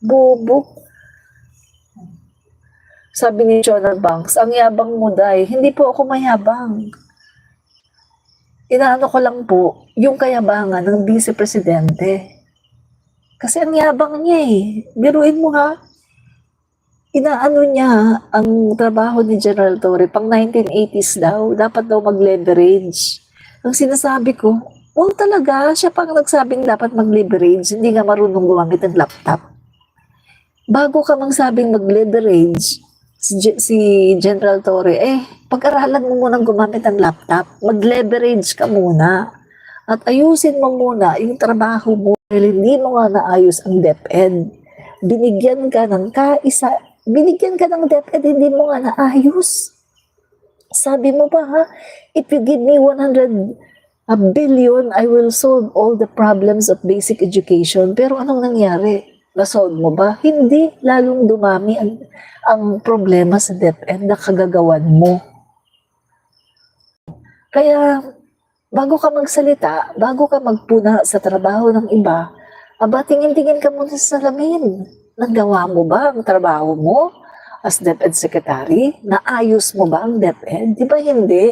Bobo. Sabi ni Jonah Banks, ang yabang mo, Day. Hindi po ako mayabang. Inaano ko lang po, yung kayabangan ng Vice Presidente. Kasi ang yabang niya eh. Biruin mo ha. Inaano niya ang trabaho ni General Torre pang 1980s daw. Dapat daw mag-leverage. Ang sinasabi ko, talaga. Siya pang nagsabing dapat mag-leverage. Hindi nga marunong gumamit ng laptop. Bago ka mang sabing mag-leverage, si General Torre, pag-aralan mo munang gumamit ng laptop. Mag-leverage ka muna. At ayusin mo muna yung trabaho mo. Dahil hindi mo nga naayos ang DepEd. Binigyan ka ng DepEd, hindi mo nga naayos. Sabi mo pa ha, if you give me 100 billion, I will solve all the problems of basic education. Pero anong nangyari? Na-solve mo ba? Hindi. Lalong dumami ang problema sa DepEd na kagagawan mo. Kaya, bago ka magsalita, bago ka magpuna sa trabaho ng iba, tingin-tingin ka muna sa salamin. Nagawa mo ba ang trabaho mo as DepEd Secretary? Naayos mo ba ang DepEd? Di ba hindi?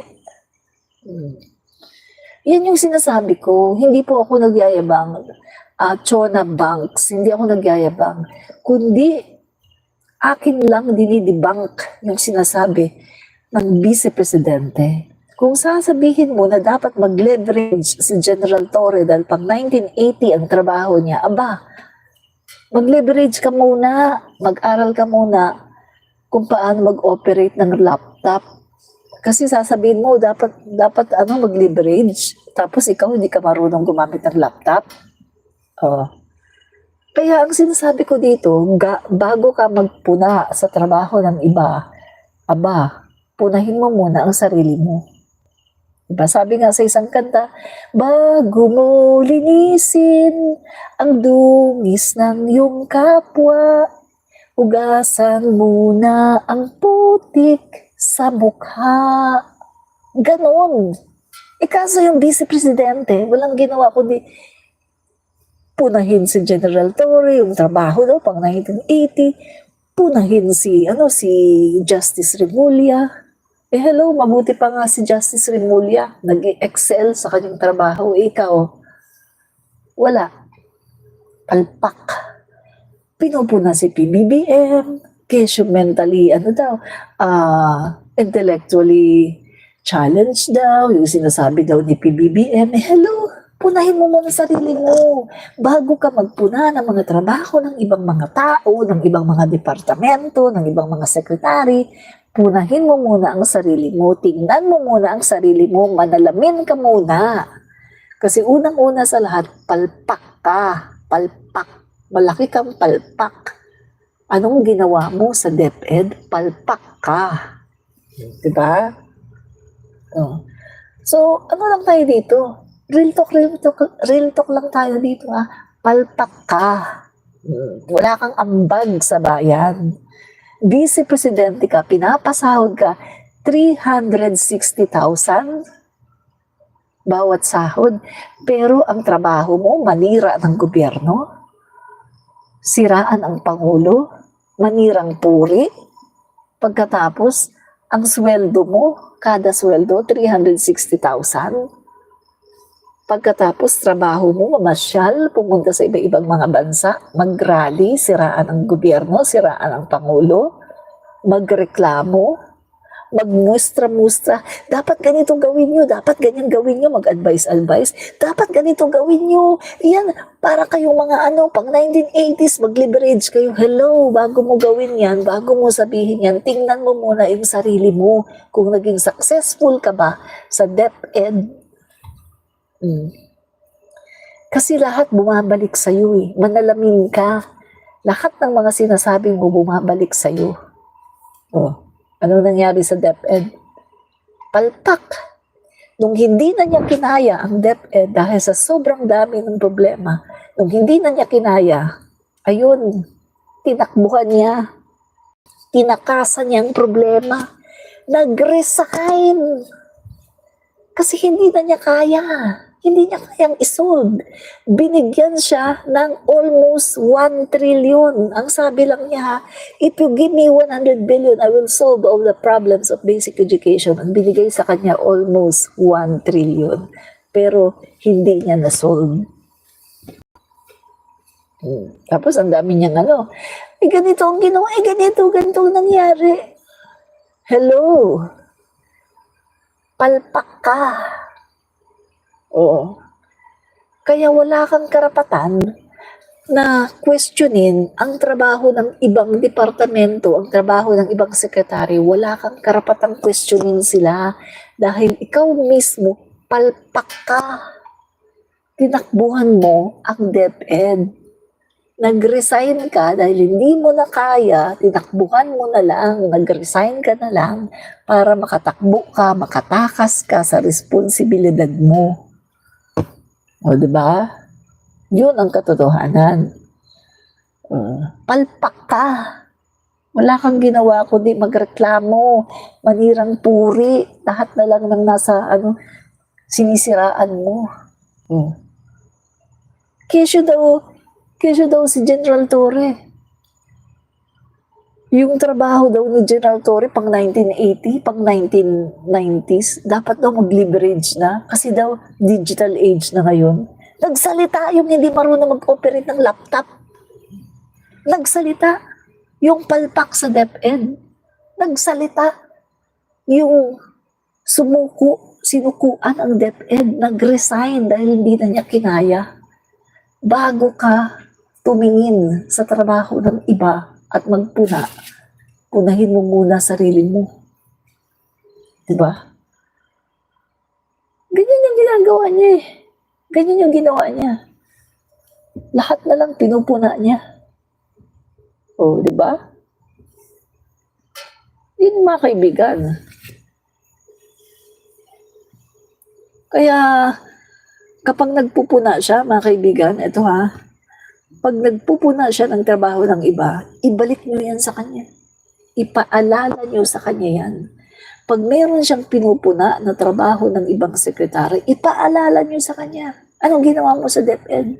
Yan yung sinasabi ko. Hindi po ako nagyayabang. Jonah Banks, hindi ako nagyayabang. Kundi, akin lang dinidebank yung sinasabi ng Vice Presidente. Kung sasabihin mo na dapat mag-leverage si General Torre dahil pang 1980 ang trabaho niya, mag-leverage ka muna, mag-aral ka muna kung paano mag-operate ng laptop. Kasi sasabihin mo, dapat mag-leverage, tapos ikaw hindi ka marunong gumamit ng laptop. Kaya ang sinasabi ko dito, bago ka magpuna sa trabaho ng iba, punahin mo muna ang sarili mo. Diba? Sabi nga sa isang kanta, bago mo linisin ang dungis ng iyong kapwa, hugasan muna ang putik sa mukha. Ganon. Kaso yung vice presidente, walang ginawa kundi punahin si General Torre, yung trabaho daw pang 1980, punahin si Justice Remulla. Hello, mabuti pa nga si Justice Remulla, nag-excel sa kanyang trabaho. Ikaw, wala. Palpak. Pinupuna si PBBM, kesyo mentally, intellectually challenged daw, yung sinasabi daw ni PBBM. Hello, punahin mo muna sarili mo bago ka magpuna ng mga trabaho ng ibang mga tao, ng ibang mga departamento, ng ibang mga sekretary. Punahin mo muna ang sarili mo, tingnan mo muna ang sarili mo, manalamin ka muna. Kasi unang-una sa lahat, palpak ka. Palpak. Malaki kang palpak. Anong ginawa mo sa DepEd? Palpak ka. Diba? Oh. So, ano lang tayo dito? Real talk lang tayo dito, ha? Palpak ka. Wala kang ambag sa bayan. Vice Presidente ka, pinapasahod ka 360,000 bawat sahod. Pero ang trabaho mo, manira ng gobyerno, siraan ang Pangulo, manirang puri. Pagkatapos, ang sweldo mo, kada sweldo, 360,000. Pagkatapos, trabaho mo, mamasyal, pumunta sa iba-ibang mga bansa, mag-rally, siraan ang gobyerno, siraan ang Pangulo, magreklamo, magmustra-mustra. Dapat ganito gawin nyo, dapat ganyan gawin nyo, mag-advise, dapat ganito gawin nyo. Yan, para kayong mga pang 1980s, mag-leverage kayo. Hello, bago mo gawin yan, bago mo sabihin yan, tingnan mo muna yung sarili mo, kung naging successful ka ba sa DepEd. Kasi lahat bumabalik sa'yo eh. Manalamin ka. Lahat ng mga sinasabi mo bumabalik sa'yo. Oh, ano nangyari sa DepEd? Palpak. Nung hindi na niya kinaya ang DepEd dahil sa sobrang dami ng problema, nung hindi na niya kinaya, ayun, tinakbuhan niya. Tinakasan niya ang problema. Nag-resign. Kasi hindi na niya kaya. Hindi niya kayang isolve. Binigyan siya ng almost 1 trillion. Ang sabi lang niya, if you give me 100 billion, I will solve all the problems of basic education. Ang binigay sa kanya almost 1 trillion. Pero hindi niya na-solve. Tapos ang dami niyang ganito ang ginawa, ganito ang nangyari. Hello. Palpak ka. Oo. Kaya wala kang karapatan na questionin ang trabaho ng ibang departamento, ang trabaho ng ibang sekretary. Wala kang karapatang questionin sila dahil ikaw mismo palpak ka. Tinakbuhan mo ang DepEd. Nag-resign ka dahil hindi mo na kaya, tinakbuhan mo na lang, nag-resign ka na lang para makatakbo ka, makatakas ka sa responsibilidad mo. O, diba? Yun ang katotohanan. Palpak ka. Wala kang ginawa kundi magreklamo, manirang puri, lahat na lang ng nasa, sinisiraan mo. Kesyo daw si General Torre. Yung trabaho daw ni General Torre pang 1980, pang 1990s, dapat daw mag-leverage na kasi daw digital age na ngayon. Nagsalita yung hindi marunong mag-operate ng laptop. Nagsalita yung palpak sa DepEd. Nagsalita yung sinukuan ang DepEd. Nag-resign dahil hindi na niya kinaya. Bago ka tumingin sa trabaho ng iba at magpuna, punahin mo muna sarili mo. Diba? Ganyan yung ginagawa niya eh. Ganyan yung ginawa niya. Lahat na lang pinupuna niya. O, diba? Yun mga kaibigan. Kaya kapag nagpupuna siya, mga kaibigan, ito ha, pag nagpupuna siya ng trabaho ng iba, ibalik niyo yan sa kanya. Ipaalala niyo sa kanya yan. Pag meron siyang pinupuna na trabaho ng ibang sekretary, ipaalala niyo sa kanya. Anong ginawa mo sa DepEd?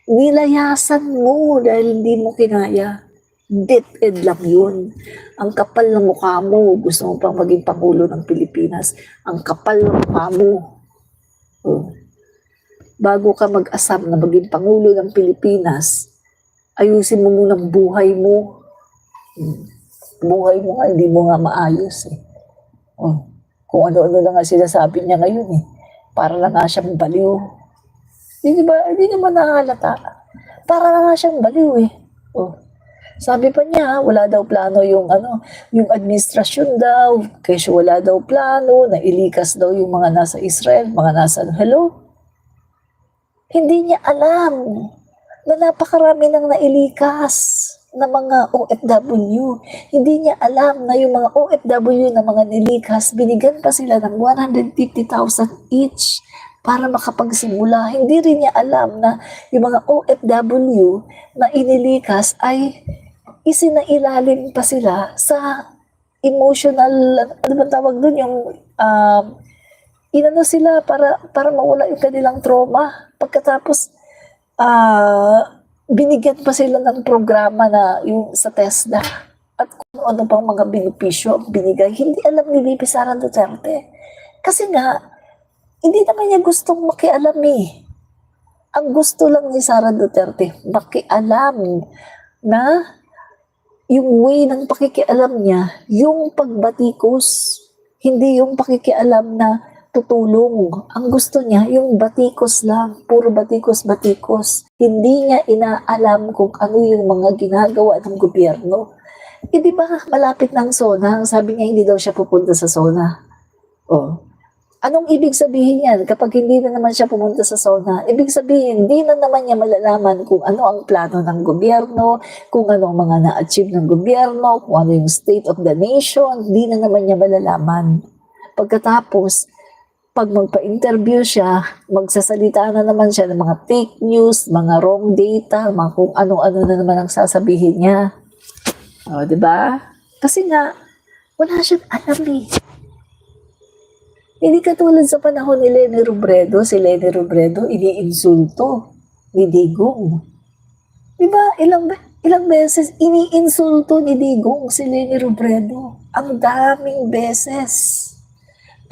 Nilayasan mo dahil hindi mo kinaya. DepEd lang yun. Ang kapal ng mukha mo, gusto mo pang maging Pangulo ng Pilipinas. Ang kapal ng mukha mo. Oh. Bago ka mag-asam na maging Pangulo ng Pilipinas, ayusin mo munang buhay mo. Buhay mo nga, hindi mo nga maayos eh. Oh. Kung ano-ano lang nga sinasabi niya ngayon eh. Para lang nga siyang baliw. Hindi naman nakahalata. Para lang nga siyang baliw eh. Oh. Sabi pa niya, wala daw plano yung administrasyon daw, kasi wala daw plano na ilikas daw yung mga nasa Israel, mga nasa, hello? Hindi niya alam na napakarami nang nailikas na mga OFW. Hindi niya alam na yung mga OFW na mga nilikas, binigyan pa sila ng 150,000 each para makapagsimula. Hindi rin niya alam na yung mga OFW na inilikas ay isinailalim pa sila sa emotional, ano ba tawag doon, yung inano sila para mawala yung kanilang trauma. Pagkatapos, binigyan pa sila ng programa na yung sa TESDA at kung ano pang mga benepisyo binigay. Hindi alam ni VP Sara Duterte. Kasi nga, hindi naman niya gustong makialam eh. Ang gusto lang ni Sara Duterte, makialam na yung way ng pakikialam niya, yung pagbatikos, hindi yung pakikialam na tutulong. Ang gusto niya, yung batikos lang, puro batikos-batikos. Hindi niya inaalam kung ano yung mga ginagawa ng gobyerno. Eh di ba malapit ng SONA, sabi niya hindi daw siya pupunta sa SONA. Oh. Anong ibig sabihin yan? Kapag hindi na naman siya pumunta sa SONA, ibig sabihin, hindi na naman niya malalaman kung ano ang plano ng gobyerno, kung ano ang mga na-achieve ng gobyerno, kung ano yung state of the nation, hindi na naman niya malalaman. Pagkatapos, pag magpa-interview siya, magsasalita na naman siya ng mga fake news, mga wrong data, mga kung ano-ano na naman ang sasabihin niya. O, diba? Kasi nga, wala siyang alam eh. Hindi katulad sa panahon ni Leni Robredo, si Leni Robredo, iniinsulto ni Digong. Diba? Ilang beses iniinsulto ni Digong si Leni Robredo. Ang daming beses.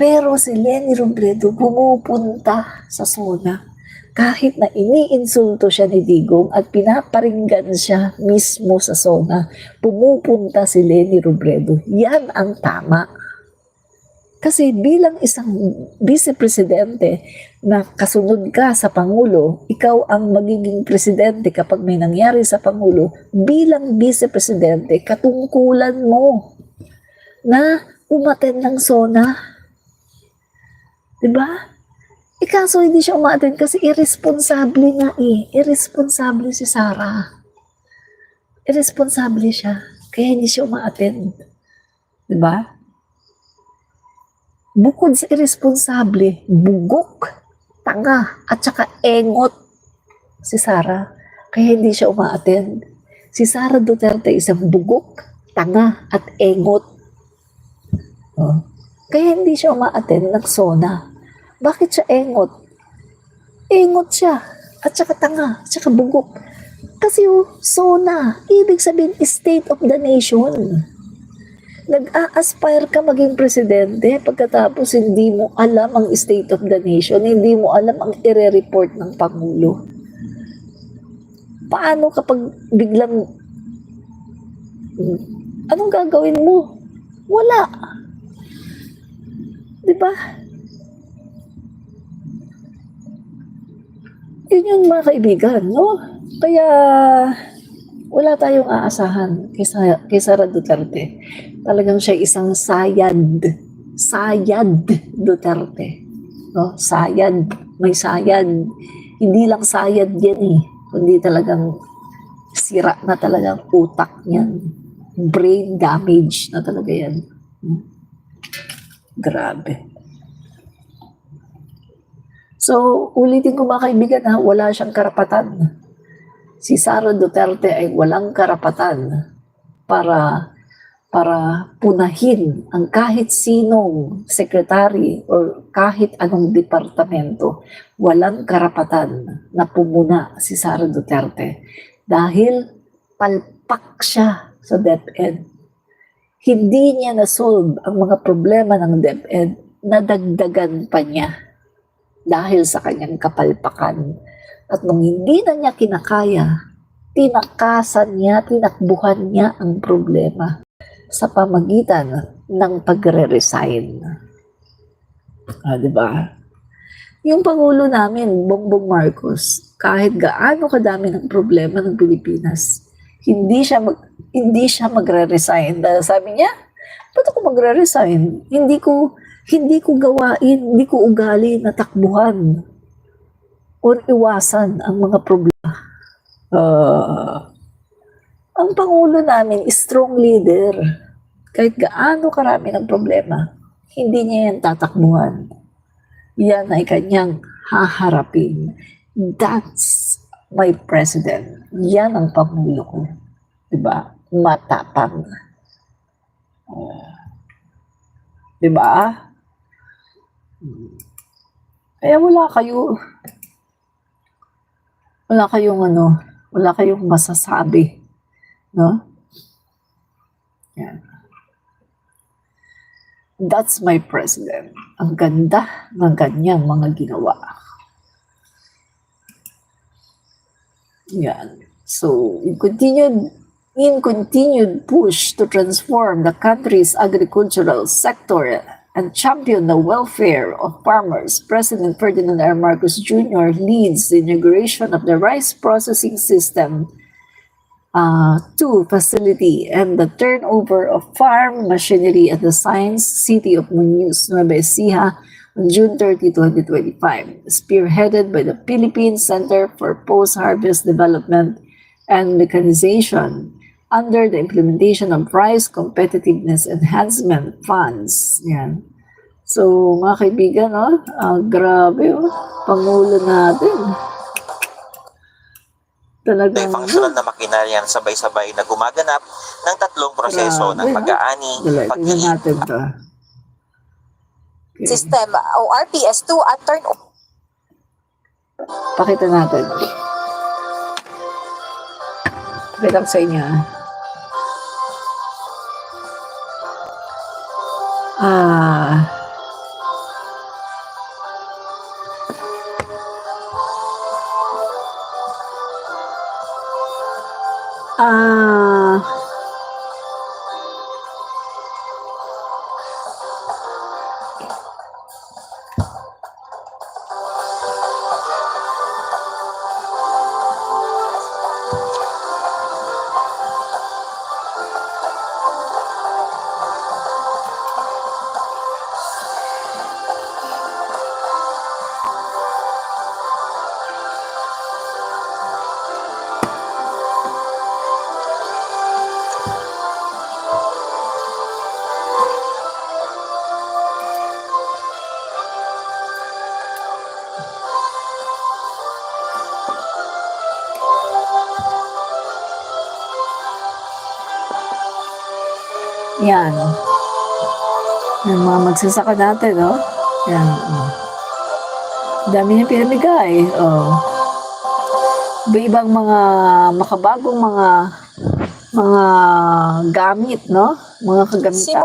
Pero si Leni Robredo pumupunta sa SONA. Kahit na iniinsulto siya ni Digong at pinaparinggan siya mismo sa SONA, pumupunta si Leni Robredo. Yan ang tama. Kasi bilang isang vice-presidente na kasunod ka sa Pangulo, ikaw ang magiging presidente kapag may nangyari sa Pangulo, bilang vice-presidente, katungkulan mo na umattend ng SONA. Diba? Kaso hindi siya umattend kasi irresponsable nga eh. Irresponsable si Sara. Irresponsable siya. Kaya hindi siya umattend. Diba? Bukod sa irresponsable, bugok, tanga, at saka engot si Sara. Kaya hindi siya umaattend. Si Sara Duterte isang bugok, tanga, at engot. Oh. Kaya hindi siya umaattend ng SONA. Bakit siya engot? Engot siya, at saka tanga, at saka bugok. Kasi SONA, ibig sabihin state of the nation. Nag-a-aspire ka maging presidente pagkatapos hindi mo alam ang state of the nation, hindi mo alam ang ire-report ng Pangulo. Paano kapag biglang anong gagawin mo? Wala. Diba? Yun yung mga kaibigan, no? Kaya wala tayong aasahan kay Sara Duterte. Talagang siya isang sayad Duterte. No? Sayad, may sayad. Hindi lang sayad yan eh, kundi talagang sira na talagang utak niyan. Brain damage na talaga yan. Grabe. So, ulitin ko mga kaibigan ha, wala siyang karapatan. Si Sara Duterte ay walang karapatan para punahin ang kahit sinong sekretary o kahit anong departamento. Walang karapatan na pumuna si Sara Duterte dahil palpak siya sa DepEd. Hindi niya na-solve ang mga problema ng DepEd, nadagdagan pa niya dahil sa kanyang kapalpakan. At nung hindi na niya kinakaya, tinakasan niya, tinakbuhan niya ang problema sa pamagitan ng pagre-resign. Diba? Yung Pangulo namin, Bongbong Marcos, kahit gaano kadami ng problema ng Pilipinas, hindi siya magre-resign. Dahil sabi niya, ba't ako magre-resign? Hindi ko gawain, hindi ko ugali na takbuhan o iwasan ang mga problema. Ang Pangulo namin is strong leader. Kahit gaano karami ng problema, hindi niya yan tatakbuhan. Yan ay kanyang haharapin. That's my president. Yan ang Pangulo ko. Diba? Matapang. Diba? Kaya wala kayong masasabi. No? Yan. That's my president. Ang ganda ng kanyang mga ginawa. Yan. So, in continued push to transform the country's agricultural sector and champion the welfare of farmers, President Ferdinand R. Marcos Jr. leads the inauguration of the rice processing system 2 facility and the turnover of farm machinery at the Science City of Muñoz, Nueva Ecija on June 30, 2025, spearheaded by the Philippine Center for Post-Harvest Development and Mechanization under the implementation of Rice Competitiveness Enhancement Funds. Yan. So, mga kaibigan, grabe, Pangulo natin. May Talagang, functional na makinarya sabay-sabay na gumaganap ng tatlong proseso ng Grabe, pag-aani, tingnan pag-ihi, natin to. Okay. System o RPS2 at turnover. Pakita natin. Pakita ko sa inyo. Yan. Yung mga magsasaka natin, no? Yan. Dami niya pinamigay. Iba-ibang mga makabagong mga gamit, no? Mga kagamitan.